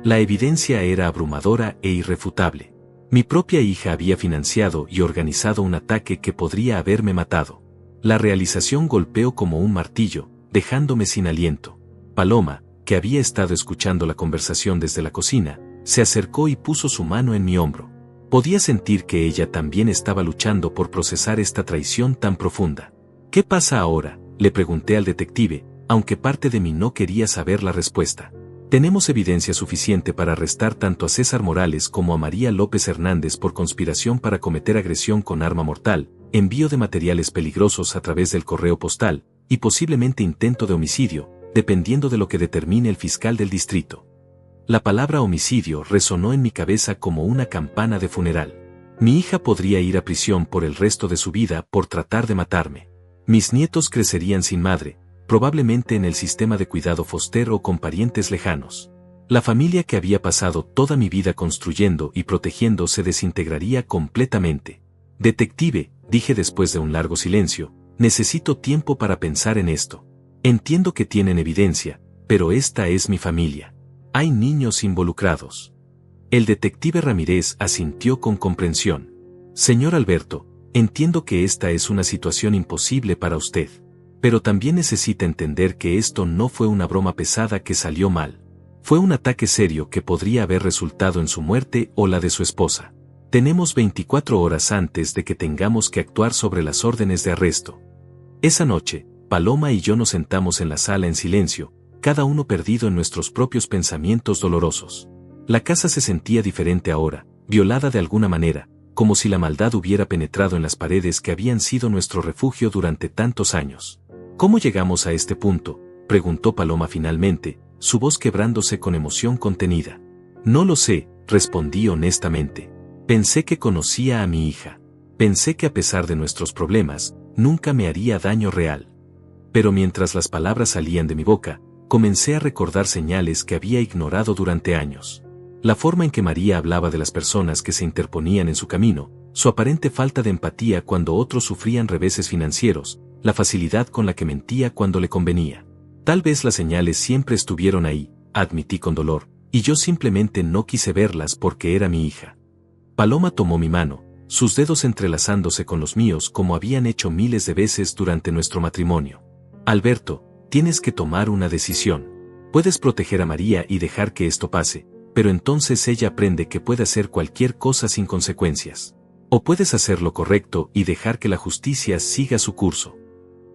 La evidencia era abrumadora e irrefutable. Mi propia hija había financiado y organizado un ataque que podría haberme matado. La realización golpeó como un martillo, dejándome sin aliento. Paloma, que había estado escuchando la conversación desde la cocina, se acercó y puso su mano en mi hombro. Podía sentir que ella también estaba luchando por procesar esta traición tan profunda. ¿Qué pasa ahora?, le pregunté al detective, aunque parte de mí no quería saber la respuesta. Tenemos evidencia suficiente para arrestar tanto a César Morales como a María López Hernández por conspiración para cometer agresión con arma mortal, envío de materiales peligrosos a través del correo postal, y posiblemente intento de homicidio, dependiendo de lo que determine el fiscal del distrito. La palabra homicidio resonó en mi cabeza como una campana de funeral. Mi hija podría ir a prisión por el resto de su vida por tratar de matarme. Mis nietos crecerían sin madre, probablemente en el sistema de cuidado foster o con parientes lejanos. La familia que había pasado toda mi vida construyendo y protegiendo se desintegraría completamente. Detective, dije después de un largo silencio, necesito tiempo para pensar en esto. Entiendo que tienen evidencia, pero esta es mi familia. Hay niños involucrados. El detective Ramírez asintió con comprensión. Señor Alberto, entiendo que esta es una situación imposible para usted. Pero también necesita entender que esto no fue una broma pesada que salió mal. Fue un ataque serio que podría haber resultado en su muerte o la de su esposa. Tenemos 24 horas antes de que tengamos que actuar sobre las órdenes de arresto. Esa noche, Paloma y yo nos sentamos en la sala en silencio, cada uno perdido en nuestros propios pensamientos dolorosos. La casa se sentía diferente ahora, violada de alguna manera, como si la maldad hubiera penetrado en las paredes que habían sido nuestro refugio durante tantos años. ¿Cómo llegamos a este punto?, preguntó Paloma finalmente, su voz quebrándose con emoción contenida. No lo sé, respondí honestamente. Pensé que conocía a mi hija. Pensé que a pesar de nuestros problemas, nunca me haría daño real. Pero mientras las palabras salían de mi boca, comencé a recordar señales que había ignorado durante años. La forma en que María hablaba de las personas que se interponían en su camino, su aparente falta de empatía cuando otros sufrían reveses financieros, la facilidad con la que mentía cuando le convenía. Tal vez las señales siempre estuvieron ahí, admití con dolor, y yo simplemente no quise verlas porque era mi hija. Paloma tomó mi mano, sus dedos entrelazándose con los míos como habían hecho miles de veces durante nuestro matrimonio. Alberto, tienes que tomar una decisión. Puedes proteger a María y dejar que esto pase, pero entonces ella aprende que puede hacer cualquier cosa sin consecuencias. O puedes hacer lo correcto y dejar que la justicia siga su curso.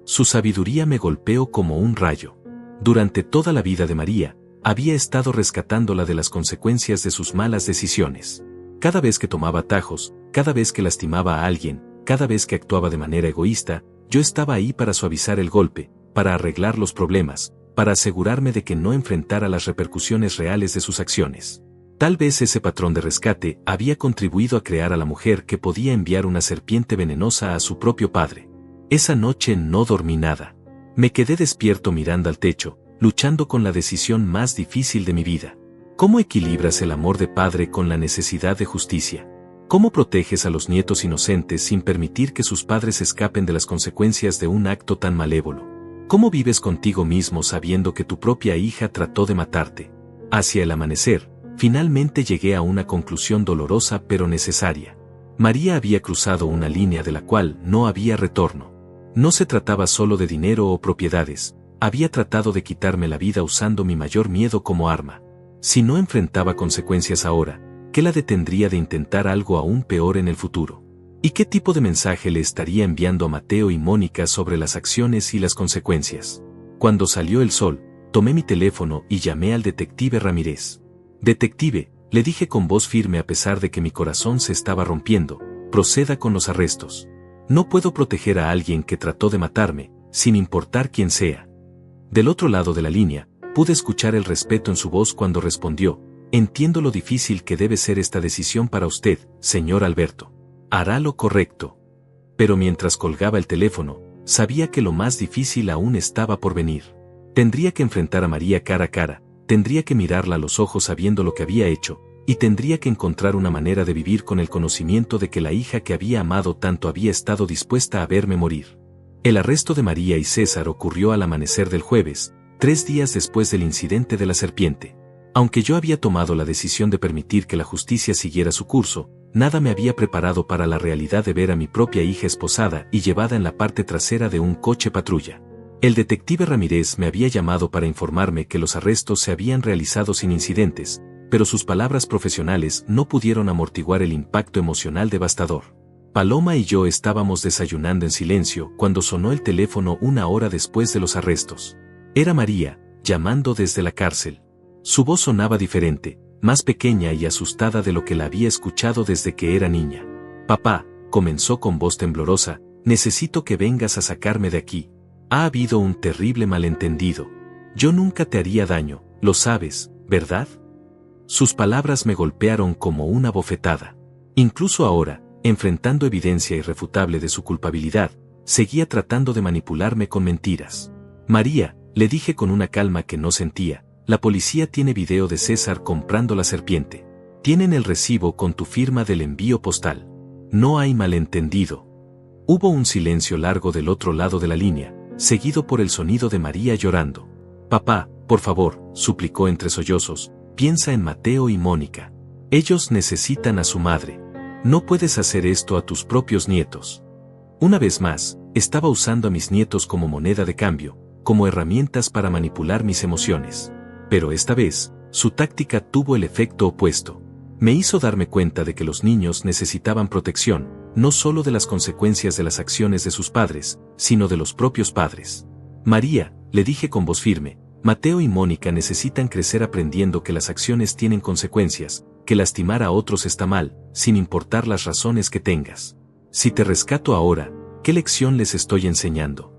Su sabiduría me golpeó como un rayo. Durante toda la vida de María, había estado rescatándola de las consecuencias de sus malas decisiones. Cada vez que tomaba atajos, cada vez que lastimaba a alguien, cada vez que actuaba de manera egoísta, yo estaba ahí para suavizar el golpe, para arreglar los problemas, para asegurarme de que no enfrentara las repercusiones reales de sus acciones. Tal vez ese patrón de rescate había contribuido a crear a la mujer que podía enviar una serpiente venenosa a su propio padre. Esa noche no dormí nada. Me quedé despierto mirando al techo, luchando con la decisión más difícil de mi vida. ¿Cómo equilibras el amor de padre con la necesidad de justicia? ¿Cómo proteges a los nietos inocentes sin permitir que sus padres escapen de las consecuencias de un acto tan malévolo? ¿Cómo vives contigo mismo sabiendo que tu propia hija trató de matarte? Hacia el amanecer, finalmente llegué a una conclusión dolorosa pero necesaria. María había cruzado una línea de la cual no había retorno. No se trataba solo de dinero o propiedades, había tratado de quitarme la vida usando mi mayor miedo como arma. Si no enfrentaba consecuencias ahora, ¿qué la detendría de intentar algo aún peor en el futuro? ¿Y qué tipo de mensaje le estaría enviando a Mateo y Mónica sobre las acciones y las consecuencias? Cuando salió el sol, tomé mi teléfono y llamé al detective Ramírez. Detective, le dije con voz firme a pesar de que mi corazón se estaba rompiendo, proceda con los arrestos. No puedo proteger a alguien que trató de matarme, sin importar quién sea. Del otro lado de la línea, pude escuchar el respeto en su voz cuando respondió: entiendo lo difícil que debe ser esta decisión para usted, señor Alberto. Hará lo correcto. Pero mientras colgaba el teléfono, sabía que lo más difícil aún estaba por venir. Tendría que enfrentar a María cara a cara, tendría que mirarla a los ojos sabiendo lo que había hecho, y tendría que encontrar una manera de vivir con el conocimiento de que la hija que había amado tanto había estado dispuesta a verme morir. El arresto de María y César ocurrió al amanecer del jueves, 3 días después del incidente de la serpiente. Aunque yo había tomado la decisión de permitir que la justicia siguiera su curso, nada me había preparado para la realidad de ver a mi propia hija esposada y llevada en la parte trasera de un coche patrulla. El detective Ramírez me había llamado para informarme que los arrestos se habían realizado sin incidentes, pero sus palabras profesionales no pudieron amortiguar el impacto emocional devastador. Paloma y yo estábamos desayunando en silencio cuando sonó el teléfono 1 hora después de los arrestos. Era María, llamando desde la cárcel. Su voz sonaba diferente, más pequeña y asustada de lo que la había escuchado desde que era niña. Papá, comenzó con voz temblorosa, necesito que vengas a sacarme de aquí. Ha habido un terrible malentendido. Yo nunca te haría daño, lo sabes, ¿verdad? Sus palabras me golpearon como una bofetada. Incluso ahora, enfrentando evidencia irrefutable de su culpabilidad, seguía tratando de manipularme con mentiras. María, le dije con una calma que no sentía, la policía tiene video de César comprando la serpiente. Tienen el recibo con tu firma del envío postal. No hay malentendido. Hubo un silencio largo del otro lado de la línea, seguido por el sonido de María llorando. Papá, por favor, suplicó entre sollozos, piensa en Mateo y Mónica. Ellos necesitan a su madre. No puedes hacer esto a tus propios nietos. Una vez más, estaba usando a mis nietos como moneda de cambio, como herramientas para manipular mis emociones. Pero esta vez, su táctica tuvo el efecto opuesto. Me hizo darme cuenta de que los niños necesitaban protección, no solo de las consecuencias de las acciones de sus padres, sino de los propios padres. María, le dije con voz firme, Mateo y Mónica necesitan crecer aprendiendo que las acciones tienen consecuencias, que lastimar a otros está mal, sin importar las razones que tengas. Si te rescato ahora, ¿qué lección les estoy enseñando?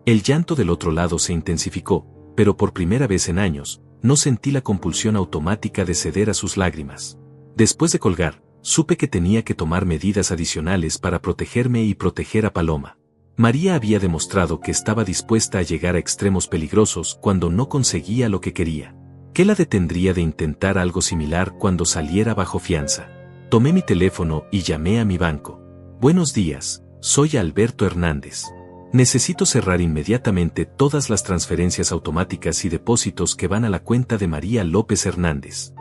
El llanto del otro lado se intensificó, pero por primera vez en años, no sentí la compulsión automática de ceder a sus lágrimas. Después de colgar, supe que tenía que tomar medidas adicionales para protegerme y proteger a Paloma. María había demostrado que estaba dispuesta a llegar a extremos peligrosos cuando no conseguía lo que quería. ¿Qué la detendría de intentar algo similar cuando saliera bajo fianza? Tomé mi teléfono y llamé a mi banco. Buenos días, soy Alberto Hernández. Necesito cerrar inmediatamente todas las transferencias automáticas y depósitos que van a la cuenta de María López Hernández.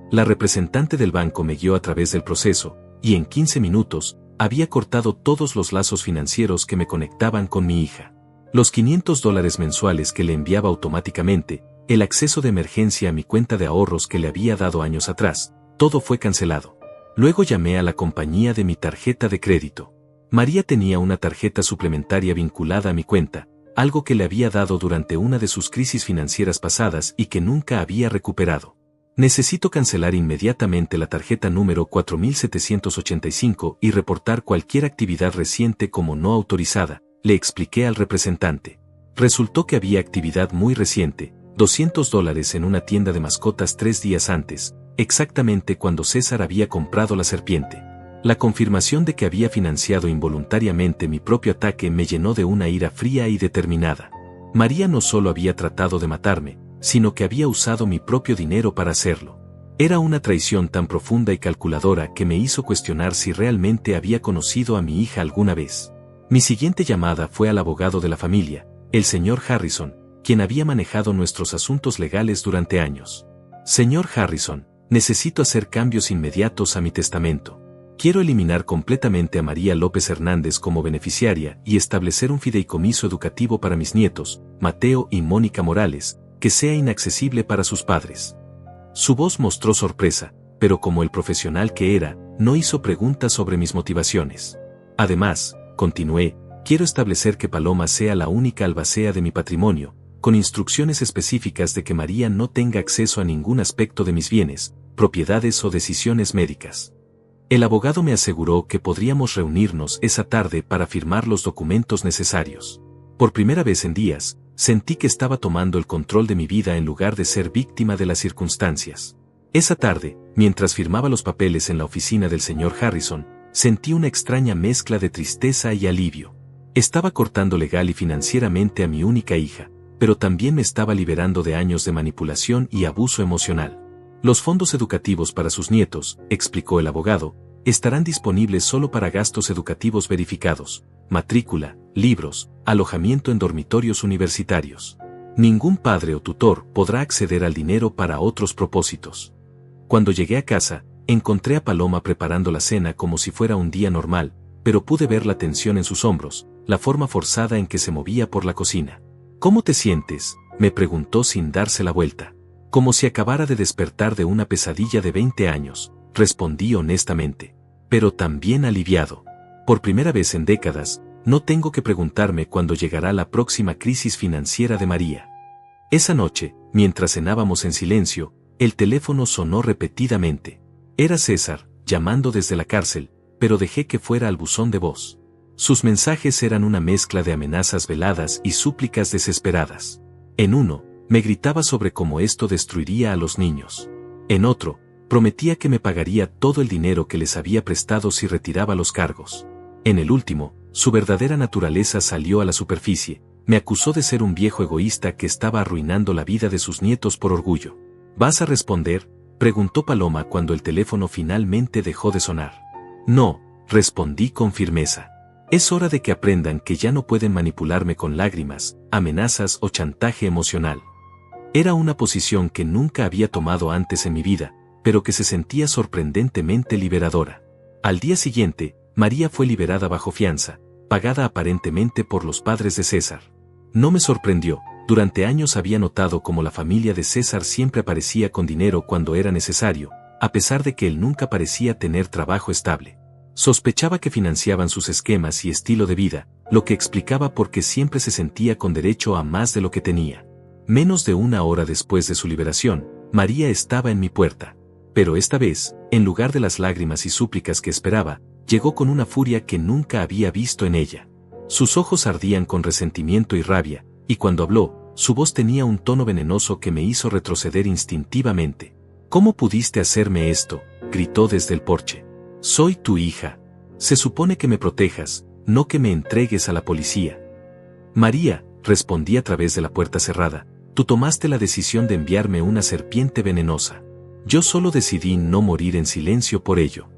La representante del banco me guió a través del proceso, y en 15 minutos, había cortado todos los lazos financieros que me conectaban con mi hija. Los $500 mensuales que le enviaba automáticamente, el acceso de emergencia a mi cuenta de ahorros que le había dado años atrás, todo fue cancelado. Luego llamé a la compañía de mi tarjeta de crédito. María tenía una tarjeta suplementaria vinculada a mi cuenta, algo que le había dado durante una de sus crisis financieras pasadas y que nunca había recuperado. Necesito cancelar inmediatamente la tarjeta número 4785 y reportar cualquier actividad reciente como no autorizada, le expliqué al representante. Resultó que había actividad muy reciente, $200 en una tienda de mascotas 3 días antes, exactamente cuando César había comprado la serpiente. La confirmación de que había financiado involuntariamente mi propio ataque me llenó de una ira fría y determinada. María no solo había tratado de matarme, sino que había usado mi propio dinero para hacerlo. Era una traición tan profunda y calculadora que me hizo cuestionar si realmente había conocido a mi hija alguna vez. Mi siguiente llamada fue al abogado de la familia, el señor Harrison, quien había manejado nuestros asuntos legales durante años. Señor Harrison, necesito hacer cambios inmediatos a mi testamento. Quiero eliminar completamente a María López Hernández como beneficiaria y establecer un fideicomiso educativo para mis nietos, Mateo y Mónica Morales, que sea inaccesible para sus padres. Su voz mostró sorpresa, pero como el profesional que era, no hizo preguntas sobre mis motivaciones. Además, continué, quiero establecer que Paloma sea la única albacea de mi patrimonio, con instrucciones específicas de que María no tenga acceso a ningún aspecto de mis bienes, propiedades o decisiones médicas. El abogado me aseguró que podríamos reunirnos esa tarde para firmar los documentos necesarios. Por primera vez en días, sentí que estaba tomando el control de mi vida en lugar de ser víctima de las circunstancias. Esa tarde, mientras firmaba los papeles en la oficina del señor Harrison, sentí una extraña mezcla de tristeza y alivio. Estaba cortando legal y financieramente a mi única hija, pero también me estaba liberando de años de manipulación y abuso emocional. Los fondos educativos para sus nietos, explicó el abogado, estarán disponibles solo para gastos educativos verificados, matrícula, libros, alojamiento en dormitorios universitarios. Ningún padre o tutor podrá acceder al dinero para otros propósitos. Cuando llegué a casa, encontré a Paloma preparando la cena como si fuera un día normal, pero pude ver la tensión en sus hombros, la forma forzada en que se movía por la cocina. ¿Cómo te sientes?, me preguntó sin darse la vuelta. Como si acabara de despertar de una pesadilla de 20 años, respondí honestamente. Pero también aliviado. Por primera vez en décadas, no tengo que preguntarme cuándo llegará la próxima crisis financiera de María. Esa noche, mientras cenábamos en silencio, el teléfono sonó repetidamente. Era César, llamando desde la cárcel, pero dejé que fuera al buzón de voz. Sus mensajes eran una mezcla de amenazas veladas y súplicas desesperadas. En uno, me gritaba sobre cómo esto destruiría a los niños. En otro, prometía que me pagaría todo el dinero que les había prestado si retiraba los cargos. En el último, su verdadera naturaleza salió a la superficie, Me acusó de ser un viejo egoísta que estaba arruinando la vida de sus nietos por orgullo. ¿Vas a responder?, preguntó Paloma cuando el teléfono finalmente dejó de sonar. No, respondí con firmeza. Es hora de que aprendan que ya no pueden manipularme con lágrimas, amenazas o chantaje emocional. Era una posición que nunca había tomado antes en mi vida, pero que se sentía sorprendentemente liberadora. Al día siguiente, María fue liberada bajo fianza, pagada aparentemente por los padres de César. No me sorprendió, durante años había notado cómo la familia de César siempre aparecía con dinero cuando era necesario, a pesar de que él nunca parecía tener trabajo estable. Sospechaba que financiaban sus esquemas y estilo de vida, lo que explicaba por qué siempre se sentía con derecho a más de lo que tenía. Menos de una hora después de su liberación, María estaba en mi puerta. Pero esta vez, en lugar de las lágrimas y súplicas que esperaba, llegó con una furia que nunca había visto en ella. Sus ojos ardían con resentimiento y rabia, y cuando habló, su voz tenía un tono venenoso que me hizo retroceder instintivamente. ¿Cómo pudiste hacerme esto?, gritó desde el porche. Soy tu hija. Se supone que me protejas, no que me entregues a la policía. María, respondí a través de la puerta cerrada, tú tomaste la decisión de enviarme una serpiente venenosa. Yo solo decidí no morir en silencio por ello.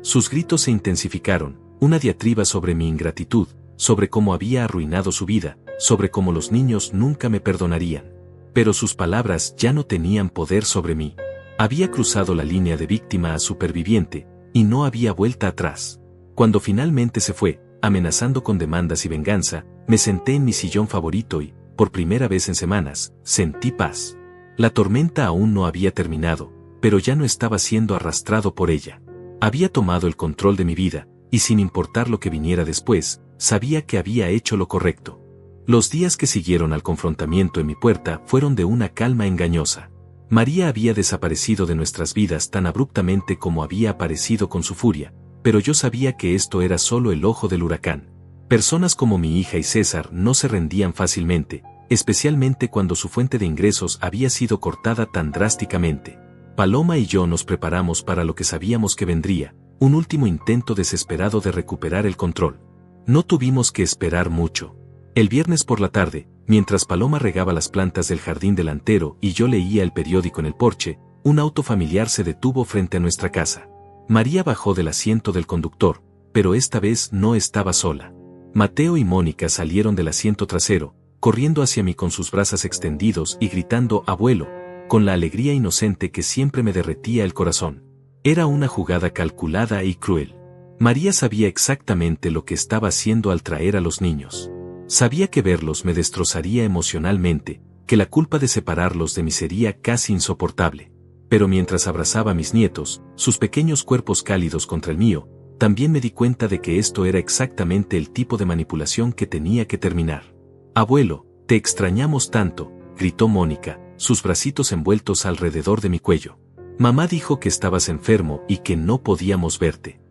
Sus gritos se intensificaron, una diatriba sobre mi ingratitud, sobre cómo había arruinado su vida, sobre cómo los niños nunca me perdonarían. Pero sus palabras ya no tenían poder sobre mí. Había cruzado la línea de víctima a superviviente, y no había vuelta atrás. Cuando finalmente se fue, amenazando con demandas y venganza, me senté en mi sillón favorito y, por primera vez en semanas, sentí paz. La tormenta aún no había terminado, pero ya no estaba siendo arrastrado por ella. Había tomado el control de mi vida, y sin importar lo que viniera después, sabía que había hecho lo correcto. Los días que siguieron al confrontamiento en mi puerta fueron de una calma engañosa. María había desaparecido de nuestras vidas tan abruptamente como había aparecido con su furia, pero yo sabía que esto era solo el ojo del huracán. Personas como mi hija y César no se rendían fácilmente, especialmente cuando su fuente de ingresos había sido cortada tan drásticamente. Paloma y yo nos preparamos para lo que sabíamos que vendría, un último intento desesperado de recuperar el control. No tuvimos que esperar mucho. El viernes por la tarde, mientras Paloma regaba las plantas del jardín delantero y yo leía el periódico en el porche, un auto familiar se detuvo frente a nuestra casa. María bajó del asiento del conductor, pero esta vez no estaba sola. Mateo y Mónica salieron del asiento trasero, corriendo hacia mí con sus brazos extendidos y gritando «abuelo», con la alegría inocente que siempre me derretía el corazón. Era una jugada calculada y cruel. María sabía exactamente lo que estaba haciendo al traer a los niños. Sabía que verlos me destrozaría emocionalmente, que la culpa de separarlos de mí sería casi insoportable. Pero mientras abrazaba a mis nietos, sus pequeños cuerpos cálidos contra el mío, también me di cuenta de que esto era exactamente el tipo de manipulación que tenía que terminar. «Abuelo, te extrañamos tanto», gritó Mónica, sus bracitos envueltos alrededor de mi cuello. «Mamá dijo que estabas enfermo y que no podíamos verte».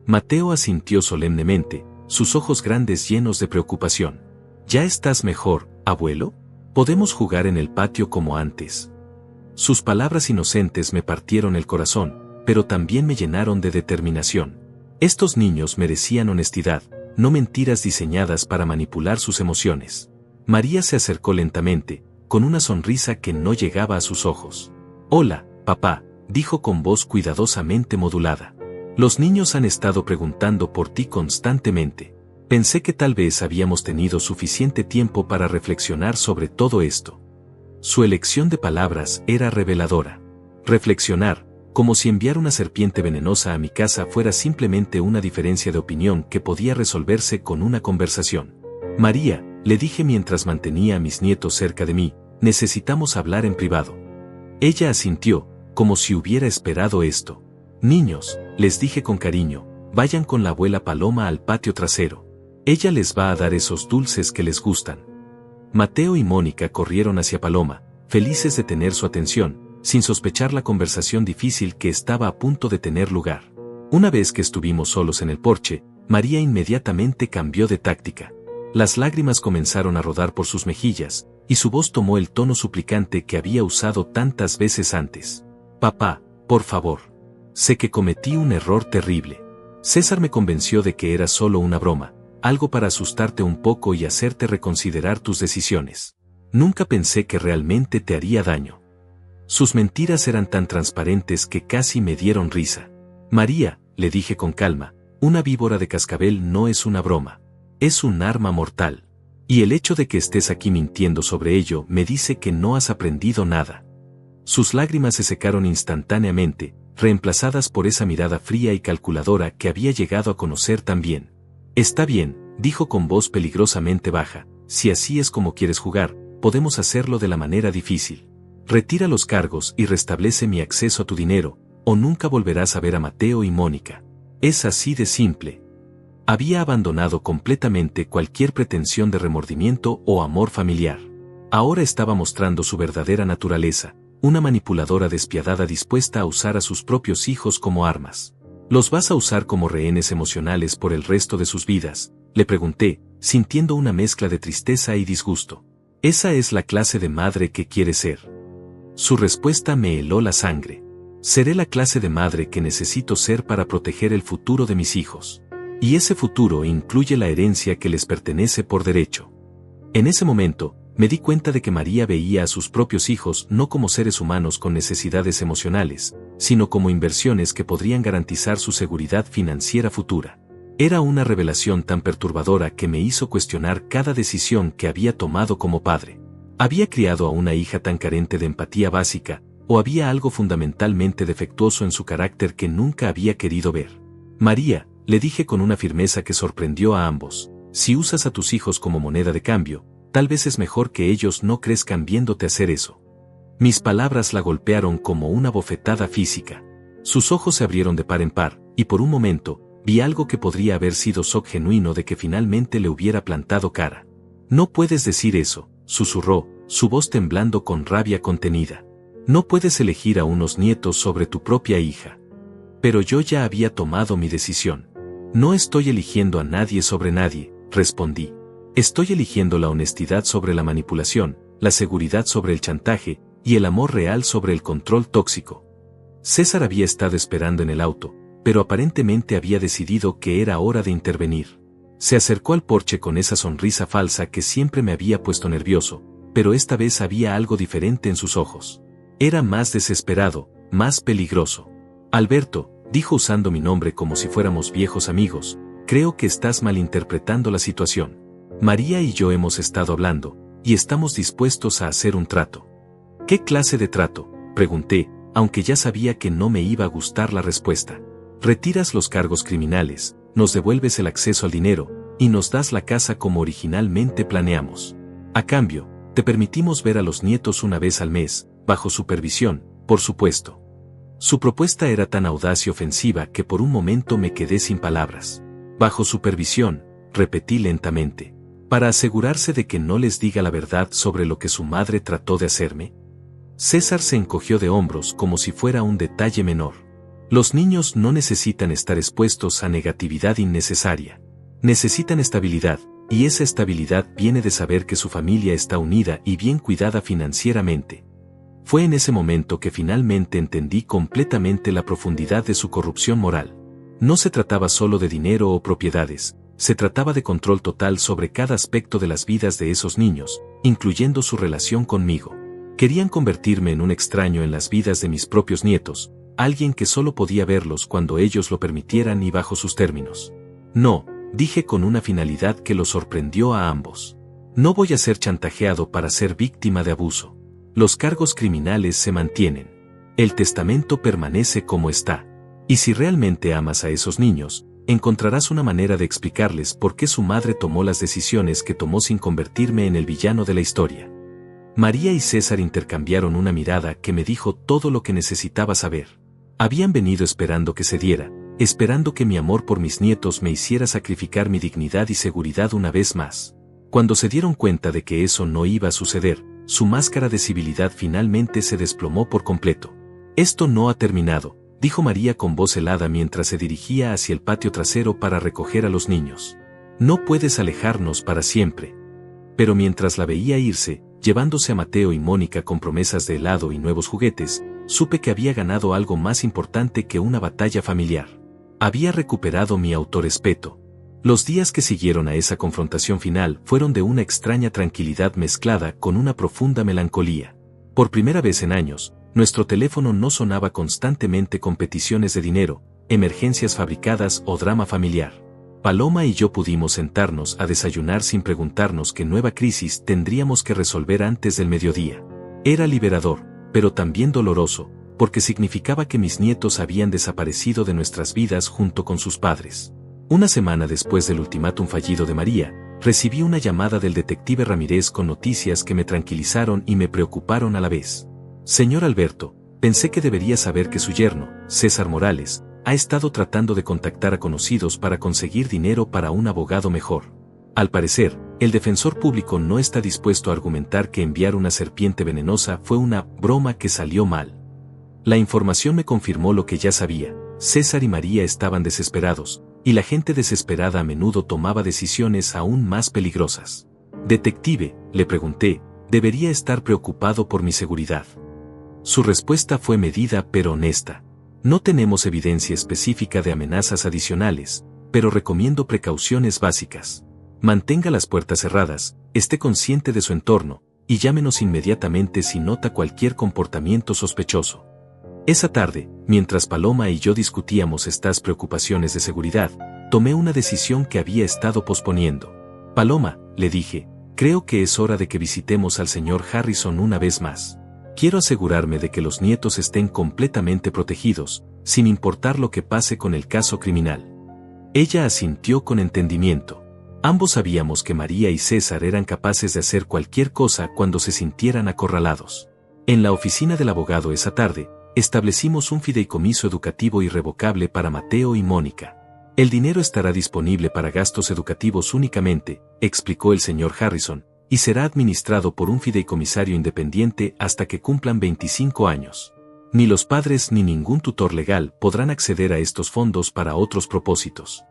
Mateo asintió solemnemente, sus ojos grandes llenos de preocupación. «¿Ya estás mejor, abuelo? ¿Podemos jugar en el patio como antes?». Sus palabras inocentes me partieron el corazón, pero también me llenaron de determinación. Estos niños merecían honestidad, no mentiras diseñadas para manipular sus emociones. María se acercó lentamente, con una sonrisa que no llegaba a sus ojos. «Hola, papá», dijo con voz cuidadosamente modulada. «Los niños han estado preguntando por ti constantemente. Pensé que tal vez habíamos tenido suficiente tiempo para reflexionar sobre todo esto». Su elección de palabras era reveladora. Reflexionar, como si enviar una serpiente venenosa a mi casa fuera simplemente una diferencia de opinión que podía resolverse con una conversación. «María», le dije mientras mantenía a mis nietos cerca de mí, «necesitamos hablar en privado». Ella asintió, como si hubiera esperado esto. «Niños», les dije con cariño, «vayan con la abuela Paloma al patio trasero. Ella les va a dar esos dulces que les gustan». Mateo y Mónica corrieron hacia Paloma, felices de tener su atención, sin sospechar la conversación difícil que estaba a punto de tener lugar. Una vez que estuvimos solos en el porche, María inmediatamente cambió de táctica. Las lágrimas comenzaron a rodar por sus mejillas, y su voz tomó el tono suplicante que había usado tantas veces antes. «Papá, por favor. Sé que cometí un error terrible. César me convenció de que era solo una broma. algo para asustarte un poco y hacerte reconsiderar tus decisiones. Nunca pensé que realmente te haría daño. Sus mentiras eran tan transparentes que casi me dieron risa. María, le dije con calma, una víbora de cascabel no es una broma. Es un arma mortal. Y el hecho de que estés aquí mintiendo sobre ello me dice que no has aprendido nada. Sus lágrimas se secaron instantáneamente, reemplazadas por esa mirada fría y calculadora que había llegado a conocer tan bien. Está bien, dijo con voz peligrosamente baja, si así es como quieres jugar, podemos hacerlo de la manera difícil. Retira los cargos y restablece mi acceso a tu dinero, o nunca volverás a ver a Mateo y Mónica. Es así de simple. Había abandonado completamente cualquier pretensión de remordimiento o amor familiar. Ahora estaba mostrando su verdadera naturaleza, una manipuladora despiadada dispuesta a usar a sus propios hijos como armas. ¿Los vas a usar como rehenes emocionales por el resto de sus vidas?, le pregunté, sintiendo una mezcla de tristeza y disgusto. ¿Esa es la clase de madre que quieres ser? Su respuesta me heló la sangre. Seré la clase de madre que necesito ser para proteger el futuro de mis hijos. Y ese futuro incluye la herencia que les pertenece por derecho. En ese momento, me di cuenta de que María veía a sus propios hijos no como seres humanos con necesidades emocionales, sino como inversiones que podrían garantizar su seguridad financiera futura. Era una revelación tan perturbadora que me hizo cuestionar cada decisión que había tomado como padre. ¿Había criado a una hija tan carente de empatía básica, o había algo fundamentalmente defectuoso en su carácter que nunca había querido ver? María, le dije con una firmeza que sorprendió a ambos, si usas a tus hijos como moneda de cambio, tal vez es mejor que ellos no crezcan viéndote hacer eso. Mis palabras la golpearon como una bofetada física. Sus ojos se abrieron de par en par, y por un momento, vi algo que podría haber sido shock genuino de que finalmente le hubiera plantado cara. No puedes decir eso, susurró, su voz temblando con rabia contenida. No puedes elegir a unos nietos sobre tu propia hija. Pero yo ya había tomado mi decisión. No estoy eligiendo a nadie sobre nadie, respondí. Estoy eligiendo la honestidad sobre la manipulación, la seguridad sobre el chantaje, y el amor real sobre el control tóxico. César había estado esperando en el auto, pero aparentemente había decidido que era hora de intervenir. Se acercó al porche con esa sonrisa falsa que siempre me había puesto nervioso, pero esta vez había algo diferente en sus ojos. Era más desesperado, más peligroso. Alberto, dijo usando mi nombre como si fuéramos viejos amigos, creo que estás malinterpretando la situación. María y yo hemos estado hablando, y estamos dispuestos a hacer un trato. ¿Qué clase de trato?, pregunté, aunque ya sabía que no me iba a gustar la respuesta. Retiras los cargos criminales, nos devuelves el acceso al dinero, y nos das la casa como originalmente planeamos. A cambio, te permitimos ver a los nietos una vez al mes, bajo supervisión, por supuesto. Su propuesta era tan audaz y ofensiva que por un momento me quedé sin palabras. Bajo supervisión, repetí lentamente. Para asegurarse de que no les diga la verdad sobre lo que su madre trató de hacerme. César se encogió de hombros como si fuera un detalle menor. Los niños no necesitan estar expuestos a negatividad innecesaria. Necesitan estabilidad, y esa estabilidad viene de saber que su familia está unida y bien cuidada financieramente. Fue en ese momento que finalmente entendí completamente la profundidad de su corrupción moral. No se trataba solo de dinero o propiedades, se trataba de control total sobre cada aspecto de las vidas de esos niños, incluyendo su relación conmigo. Querían convertirme en un extraño en las vidas de mis propios nietos, alguien que solo podía verlos cuando ellos lo permitieran y bajo sus términos. No, dije con una finalidad que los sorprendió a ambos. No voy a ser chantajeado para ser víctima de abuso. Los cargos criminales se mantienen. El testamento permanece como está. Y si realmente amas a esos niños, encontrarás una manera de explicarles por qué su madre tomó las decisiones que tomó sin convertirme en el villano de la historia. María y César intercambiaron una mirada que me dijo todo lo que necesitaba saber. Habían venido esperando que se diera, esperando que mi amor por mis nietos me hiciera sacrificar mi dignidad y seguridad una vez más. Cuando se dieron cuenta de que eso no iba a suceder, su máscara de civilidad finalmente se desplomó por completo. Esto no ha terminado, dijo María con voz helada mientras se dirigía hacia el patio trasero para recoger a los niños. No puedes alejarnos para siempre. Pero mientras la veía irse, llevándose a Mateo y Mónica con promesas de helado y nuevos juguetes, supe que había ganado algo más importante que una batalla familiar. Había recuperado mi autorrespeto. Los días que siguieron a esa confrontación final fueron de una extraña tranquilidad mezclada con una profunda melancolía. Por primera vez en años, nuestro teléfono no sonaba constantemente con peticiones de dinero, emergencias fabricadas o drama familiar. Paloma y yo pudimos sentarnos a desayunar sin preguntarnos qué nueva crisis tendríamos que resolver antes del mediodía. Era liberador, pero también doloroso, porque significaba que mis nietos habían desaparecido de nuestras vidas junto con sus padres. Una semana después del ultimátum fallido de María, recibí una llamada del detective Ramírez con noticias que me tranquilizaron y me preocuparon a la vez. Señor Alberto, pensé que debería saber que su yerno, César Morales, ha estado tratando de contactar a conocidos para conseguir dinero para un abogado mejor. Al parecer, el defensor público no está dispuesto a argumentar que enviar una serpiente venenosa fue una broma que salió mal. La información me confirmó lo que ya sabía. César y María estaban desesperados, y la gente desesperada a menudo tomaba decisiones aún más peligrosas. Detective, le pregunté, ¿debería estar preocupado por mi seguridad? Su respuesta fue medida pero honesta. No tenemos evidencia específica de amenazas adicionales, pero recomiendo precauciones básicas. Mantenga las puertas cerradas, esté consciente de su entorno, y llámenos inmediatamente si nota cualquier comportamiento sospechoso. Esa tarde, mientras Paloma y yo discutíamos estas preocupaciones de seguridad, tomé una decisión que había estado posponiendo. Paloma, le dije, creo que es hora de que visitemos al señor Harrison una vez más. Quiero asegurarme de que los nietos estén completamente protegidos, sin importar lo que pase con el caso criminal. Ella asintió con entendimiento. Ambos sabíamos que María y César eran capaces de hacer cualquier cosa cuando se sintieran acorralados. En la oficina del abogado esa tarde, establecimos un fideicomiso educativo irrevocable para Mateo y Mónica. El dinero estará disponible para gastos educativos únicamente, explicó el señor Harrison, y será administrado por un fideicomisario independiente hasta que cumplan 25 años. Ni los padres ni ningún tutor legal podrán acceder a estos fondos para otros propósitos.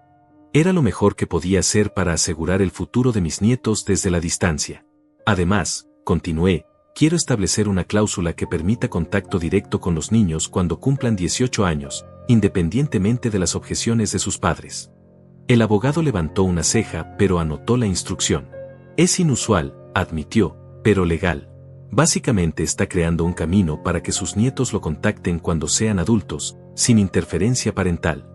Era lo mejor que podía hacer para asegurar el futuro de mis nietos desde la distancia. Además, continué, quiero establecer una cláusula que permita contacto directo con los niños cuando cumplan 18 años, independientemente de las objeciones de sus padres. El abogado levantó una ceja pero anotó la instrucción. Es inusual, admitió, pero legal. Básicamente está creando un camino para que sus nietos lo contacten cuando sean adultos, sin interferencia parental.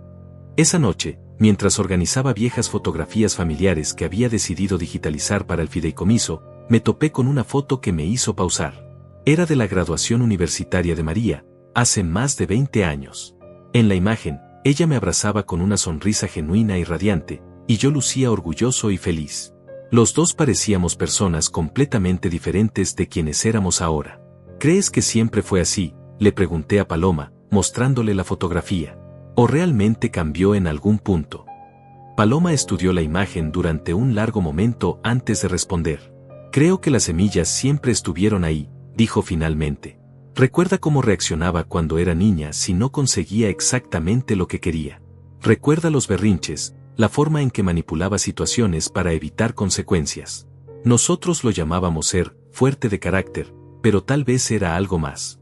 Esa noche, mientras organizaba viejas fotografías familiares que había decidido digitalizar para el fideicomiso, me topé con una foto que me hizo pausar. Era de la graduación universitaria de María, hace más de 20 años. En la imagen, ella me abrazaba con una sonrisa genuina y radiante, y yo lucía orgulloso y feliz. Los dos parecíamos personas completamente diferentes de quienes éramos ahora. ¿Crees que siempre fue así?, le pregunté a Paloma, mostrándole la fotografía. ¿O realmente cambió en algún punto? Paloma estudió la imagen durante un largo momento antes de responder. Creo que las semillas siempre estuvieron ahí, dijo finalmente. Recuerda cómo reaccionaba cuando era niña si no conseguía exactamente lo que quería. Recuerda los berrinches, la forma en que manipulaba situaciones para evitar consecuencias. Nosotros lo llamábamos ser fuerte de carácter, pero tal vez era algo más.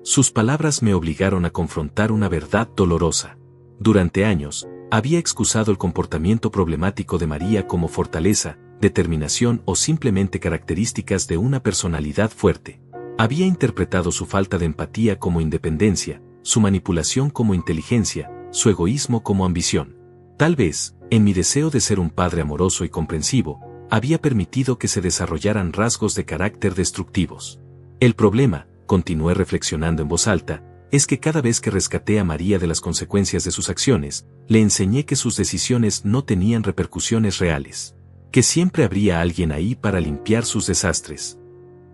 Sus palabras me obligaron a confrontar una verdad dolorosa. Durante años, había excusado el comportamiento problemático de María como fortaleza, determinación o simplemente características de una personalidad fuerte. Había interpretado su falta de empatía como independencia, su manipulación como inteligencia, su egoísmo como ambición. Tal vez, en mi deseo de ser un padre amoroso y comprensivo, había permitido que se desarrollaran rasgos de carácter destructivos. El problema, continué reflexionando en voz alta, es que cada vez que rescaté a María de las consecuencias de sus acciones, le enseñé que sus decisiones no tenían repercusiones reales. Que siempre habría alguien ahí para limpiar sus desastres.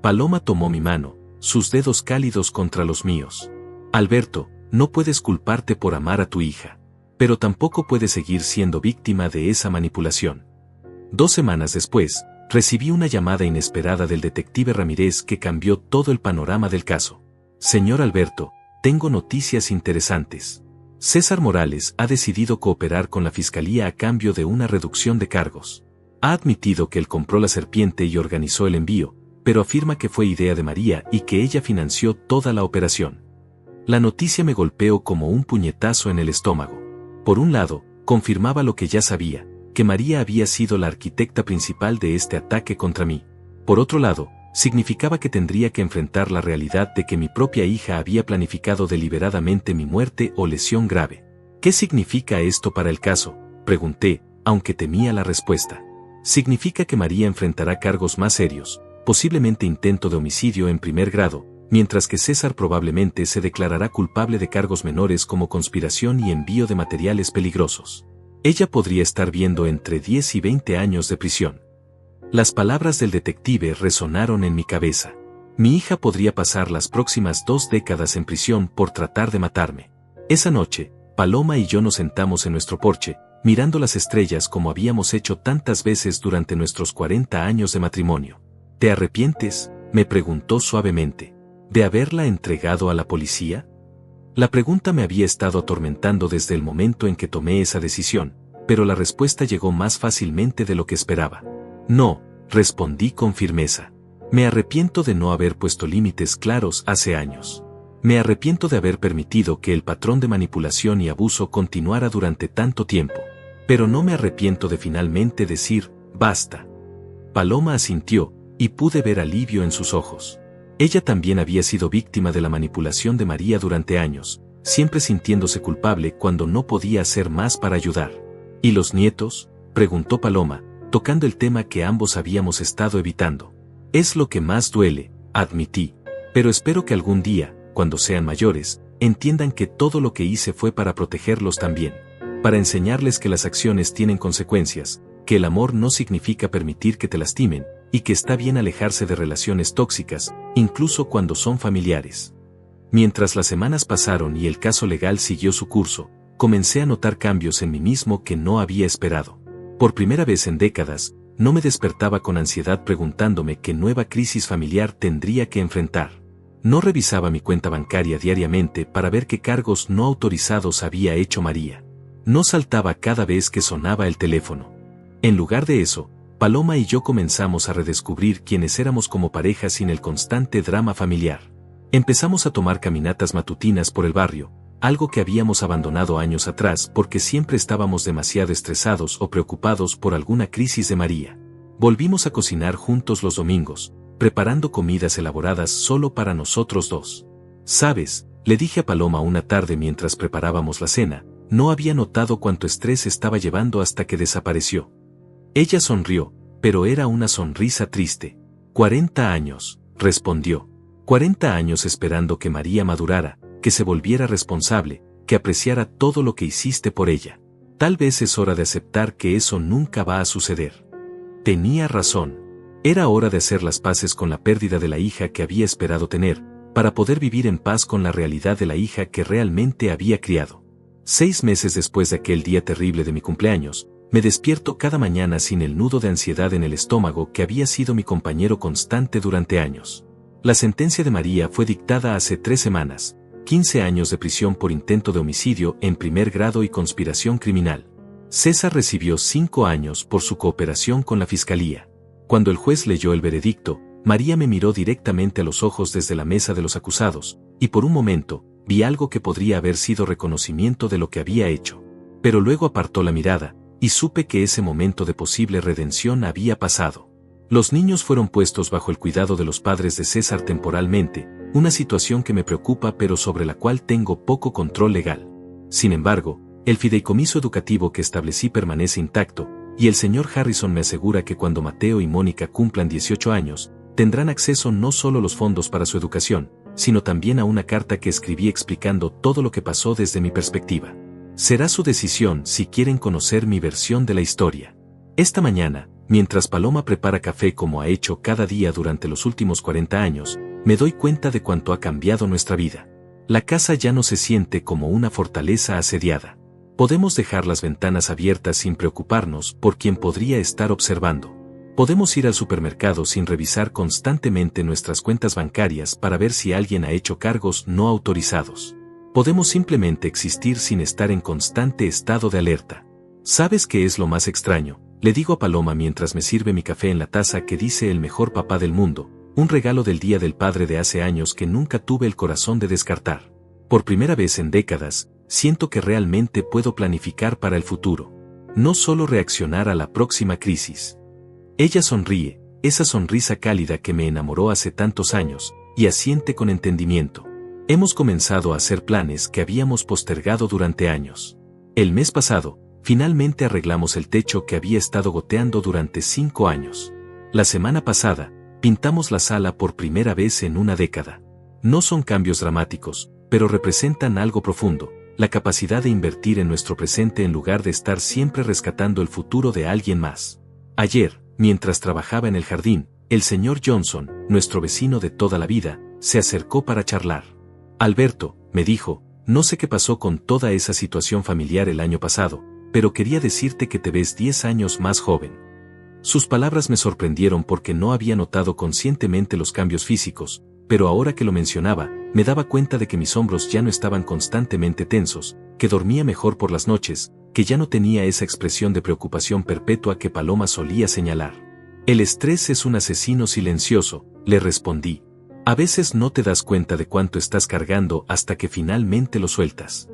Paloma tomó mi mano, sus dedos cálidos contra los míos. Alberto, no puedes culparte por amar a tu hija. Pero tampoco puedes seguir siendo víctima de esa manipulación. 2 semanas después, recibí una llamada inesperada del detective Ramírez que cambió todo el panorama del caso. Señor Alberto, tengo noticias interesantes. César Morales ha decidido cooperar con la fiscalía a cambio de una reducción de cargos. Ha admitido que él compró la serpiente y organizó el envío, pero afirma que fue idea de María y que ella financió toda la operación. La noticia me golpeó como un puñetazo en el estómago. Por un lado, confirmaba lo que ya sabía, que María había sido la arquitecta principal de este ataque contra mí. Por otro lado, significaba que tendría que enfrentar la realidad de que mi propia hija había planificado deliberadamente mi muerte o lesión grave. ¿Qué significa esto para el caso?, pregunté, aunque temía la respuesta. Significa que María enfrentará cargos más serios, posiblemente intento de homicidio en primer grado, mientras que César probablemente se declarará culpable de cargos menores como conspiración y envío de materiales peligrosos. Ella podría estar viendo entre 10 y 20 años de prisión. Las palabras del detective resonaron en mi cabeza. Mi hija podría pasar las próximas 2 décadas en prisión por tratar de matarme. Esa noche, Paloma y yo nos sentamos en nuestro porche, mirando las estrellas como habíamos hecho tantas veces durante nuestros 40 años de matrimonio. ¿Te arrepientes?, me preguntó suavemente, ¿de haberla entregado a la policía? La pregunta me había estado atormentando desde el momento en que tomé esa decisión, pero la respuesta llegó más fácilmente de lo que esperaba. No, respondí con firmeza. Me arrepiento de no haber puesto límites claros hace años. Me arrepiento de haber permitido que el patrón de manipulación y abuso continuara durante tanto tiempo. Pero no me arrepiento de finalmente decir, basta. Paloma asintió, y pude ver alivio en sus ojos. Ella también había sido víctima de la manipulación de María durante años, siempre sintiéndose culpable cuando no podía hacer más para ayudar. ¿Y los nietos?, preguntó Paloma, tocando el tema que ambos habíamos estado evitando. Es lo que más duele, admití. Pero espero que algún día, cuando sean mayores, entiendan que todo lo que hice fue para protegerlos también. Para enseñarles que las acciones tienen consecuencias, que el amor no significa permitir que te lastimen, y que está bien alejarse de relaciones tóxicas, incluso cuando son familiares. Mientras las semanas pasaron y el caso legal siguió su curso, comencé a notar cambios en mí mismo que no había esperado. Por primera vez en décadas, no me despertaba con ansiedad preguntándome qué nueva crisis familiar tendría que enfrentar. No revisaba mi cuenta bancaria diariamente para ver qué cargos no autorizados había hecho María. No saltaba cada vez que sonaba el teléfono. En lugar de eso, Paloma y yo comenzamos a redescubrir quiénes éramos como pareja sin el constante drama familiar. Empezamos a tomar caminatas matutinas por el barrio, algo que habíamos abandonado años atrás porque siempre estábamos demasiado estresados o preocupados por alguna crisis de María. Volvimos a cocinar juntos los domingos, preparando comidas elaboradas solo para nosotros dos. ¿Sabes?, le dije a Paloma una tarde mientras preparábamos la cena, no había notado cuánto estrés estaba llevando hasta que desapareció. Ella sonrió, pero era una sonrisa triste. 40 años, respondió. 40 años esperando que María madurara, que se volviera responsable, que apreciara todo lo que hiciste por ella. Tal vez es hora de aceptar que eso nunca va a suceder. Tenía razón. Era hora de hacer las paces con la pérdida de la hija que había esperado tener, para poder vivir en paz con la realidad de la hija que realmente había criado. 6 meses después de aquel día terrible de mi cumpleaños, me despierto cada mañana sin el nudo de ansiedad en el estómago que había sido mi compañero constante durante años. La sentencia de María fue dictada hace 3 semanas, 15 años de prisión por intento de homicidio en primer grado y conspiración criminal. César recibió 5 años por su cooperación con la fiscalía. Cuando el juez leyó el veredicto, María me miró directamente a los ojos desde la mesa de los acusados, y por un momento, vi algo que podría haber sido reconocimiento de lo que había hecho. Pero luego apartó la mirada, y supe que ese momento de posible redención había pasado. Los niños fueron puestos bajo el cuidado de los padres de César temporalmente, una situación que me preocupa pero sobre la cual tengo poco control legal. Sin embargo, el fideicomiso educativo que establecí permanece intacto, y el señor Harrison me asegura que cuando Mateo y Mónica cumplan 18 años, tendrán acceso no solo a los fondos para su educación, sino también a una carta que escribí explicando todo lo que pasó desde mi perspectiva. Será su decisión si quieren conocer mi versión de la historia. Esta mañana, mientras Paloma prepara café como ha hecho cada día durante los últimos 40 años, me doy cuenta de cuánto ha cambiado nuestra vida. La casa ya no se siente como una fortaleza asediada. Podemos dejar las ventanas abiertas sin preocuparnos por quien podría estar observando. Podemos ir al supermercado sin revisar constantemente nuestras cuentas bancarias para ver si alguien ha hecho cargos no autorizados. Podemos simplemente existir sin estar en constante estado de alerta. ¿Sabes qué es lo más extraño?, le digo a Paloma mientras me sirve mi café en la taza que dice el mejor papá del mundo, un regalo del Día del Padre de hace años que nunca tuve el corazón de descartar. Por primera vez en décadas, siento que realmente puedo planificar para el futuro. no solo reaccionar a la próxima crisis. Ella sonríe, esa sonrisa cálida que me enamoró hace tantos años, y asiente con entendimiento. Hemos comenzado a hacer planes que habíamos postergado durante años. El mes pasado, finalmente arreglamos el techo que había estado goteando durante 5 años. La semana pasada, pintamos la sala por primera vez en una década. No son cambios dramáticos, pero representan algo profundo, la capacidad de invertir en nuestro presente en lugar de estar siempre rescatando el futuro de alguien más. Ayer, mientras trabajaba en el jardín, el señor Johnson, nuestro vecino de toda la vida, se acercó para charlar. Alberto, me dijo, no sé qué pasó con toda esa situación familiar el año pasado, pero quería decirte que te ves 10 años más joven. Sus palabras me sorprendieron porque no había notado conscientemente los cambios físicos, pero ahora que lo mencionaba, me daba cuenta de que mis hombros ya no estaban constantemente tensos, que dormía mejor por las noches, que ya no tenía esa expresión de preocupación perpetua que Paloma solía señalar. El estrés es un asesino silencioso, le respondí. A veces no te das cuenta de cuánto estás cargando hasta que finalmente lo sueltas.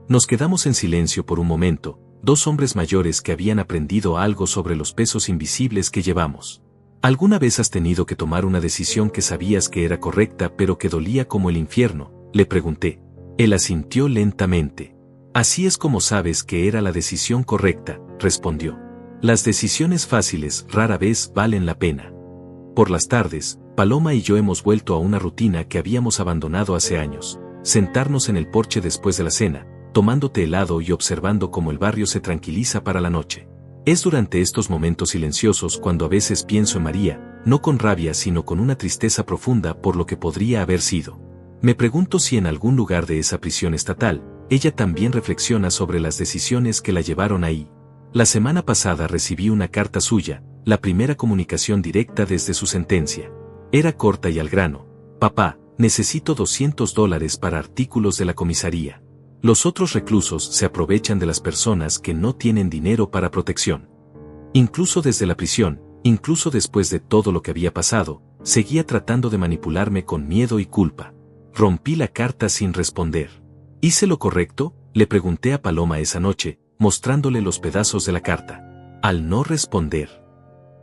Nos quedamos en silencio por un momento, dos hombres mayores que habían aprendido algo sobre los pesos invisibles que llevamos. ¿Alguna vez has tenido que tomar una decisión que sabías que era correcta pero que dolía como el infierno?, le pregunté. Él asintió lentamente. Así es como sabes que era la decisión correcta, respondió. Las decisiones fáciles rara vez valen la pena. Por las tardes, Paloma y yo hemos vuelto a una rutina que habíamos abandonado hace años, sentarnos en el porche después de la cena, tomándote helado y observando cómo el barrio se tranquiliza para la noche. Es durante estos momentos silenciosos cuando a veces pienso en María, no con rabia sino con una tristeza profunda por lo que podría haber sido. Me pregunto si en algún lugar de esa prisión estatal, ella también reflexiona sobre las decisiones que la llevaron ahí. La semana pasada recibí una carta suya, la primera comunicación directa desde su sentencia. Era corta y al grano. Papá, necesito $200 para artículos de la comisaría. Los otros reclusos se aprovechan de las personas que no tienen dinero para protección. Incluso desde la prisión, incluso después de todo lo que había pasado, seguía tratando de manipularme con miedo y culpa. Rompí la carta sin responder. ¿Hice lo correcto?, le pregunté a Paloma esa noche, mostrándole los pedazos de la carta. Al no responder,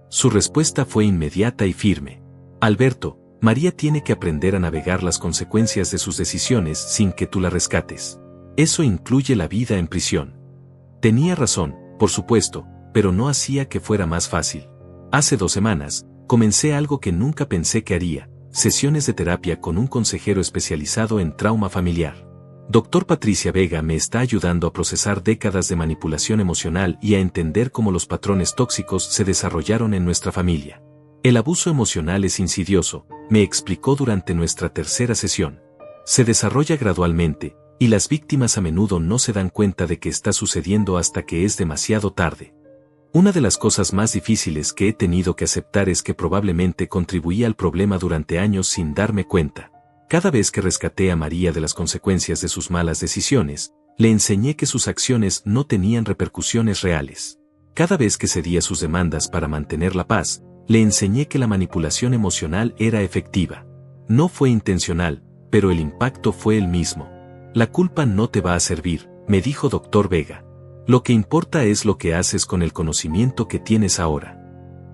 su respuesta fue inmediata y firme. Alberto, María tiene que aprender a navegar las consecuencias de sus decisiones sin que tú la rescates. Eso incluye la vida en prisión. Tenía razón, por supuesto, pero no hacía que fuera más fácil. Hace 2 semanas, comencé algo que nunca pensé que haría, sesiones de terapia con un consejero especializado en trauma familiar. Dr. Patricia Vega me está ayudando a procesar décadas de manipulación emocional y a entender cómo los patrones tóxicos se desarrollaron en nuestra familia. El abuso emocional es insidioso, me explicó durante nuestra tercera sesión. Se desarrolla gradualmente, y las víctimas a menudo no se dan cuenta de que está sucediendo hasta que es demasiado tarde. Una de las cosas más difíciles que he tenido que aceptar es que probablemente contribuía al problema durante años sin darme cuenta. Cada vez que rescaté a María de las consecuencias de sus malas decisiones, le enseñé que sus acciones no tenían repercusiones reales. Cada vez que cedía sus demandas para mantener la paz, le enseñé que la manipulación emocional era efectiva. No fue intencional, pero el impacto fue el mismo. La culpa no te va a servir, me dijo Dr. Vega. Lo que importa es lo que haces con el conocimiento que tienes ahora.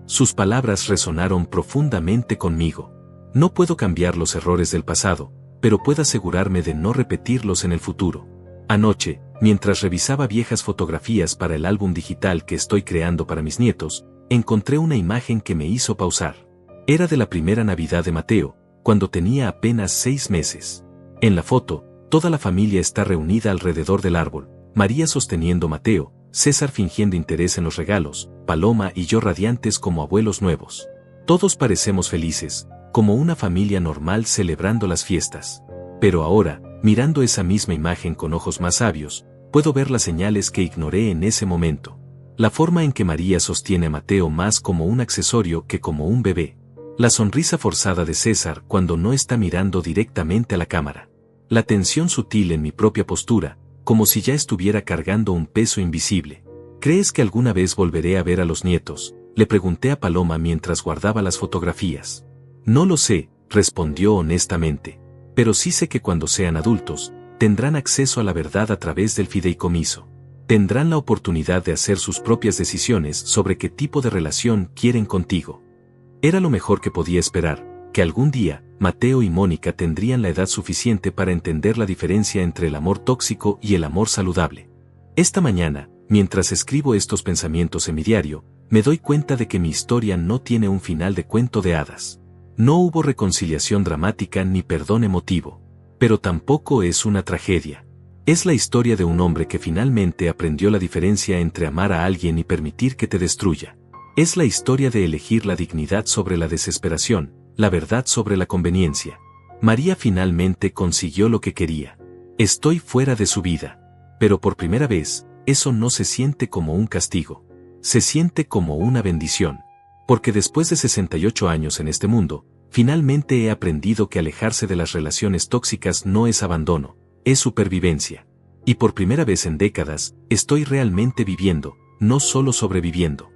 Sus palabras resonaron profundamente conmigo. No puedo cambiar los errores del pasado, pero puedo asegurarme de no repetirlos en el futuro. Anoche, mientras revisaba viejas fotografías para el álbum digital que estoy creando para mis nietos, encontré una imagen que me hizo pausar. Era de la primera Navidad de Mateo, cuando tenía apenas 6 meses. En la foto, toda la familia está reunida alrededor del árbol, María sosteniendo a Mateo, César fingiendo interés en los regalos, Paloma y yo radiantes como abuelos nuevos. Todos parecemos felices, como una familia normal celebrando las fiestas. Pero ahora, mirando esa misma imagen con ojos más sabios, puedo ver las señales que ignoré en ese momento. La forma en que María sostiene a Mateo más como un accesorio que como un bebé. La sonrisa forzada de César cuando no está mirando directamente a la cámara. La tensión sutil en mi propia postura, como si ya estuviera cargando un peso invisible. ¿Crees que alguna vez volveré a ver a los nietos?, le pregunté a Paloma mientras guardaba las fotografías. No lo sé, respondió honestamente. Pero sí sé que cuando sean adultos, tendrán acceso a la verdad a través del fideicomiso. Tendrán la oportunidad de hacer sus propias decisiones sobre qué tipo de relación quieren contigo. Era lo mejor que podía esperar, que algún día, Mateo y Mónica tendrían la edad suficiente para entender la diferencia entre el amor tóxico y el amor saludable. Esta mañana, mientras escribo estos pensamientos en mi diario, me doy cuenta de que mi historia no tiene un final de cuento de hadas. No hubo reconciliación dramática ni perdón emotivo. Pero tampoco es una tragedia. Es la historia de un hombre que finalmente aprendió la diferencia entre amar a alguien y permitir que te destruya. Es la historia de elegir la dignidad sobre la desesperación, la verdad sobre la conveniencia. María finalmente consiguió lo que quería. Estoy fuera de su vida. Pero por primera vez, eso no se siente como un castigo. Se siente como una bendición. Porque después de 68 años en este mundo, finalmente he aprendido que alejarse de las relaciones tóxicas no es abandono, es supervivencia. Y por primera vez en décadas, estoy realmente viviendo, no solo sobreviviendo.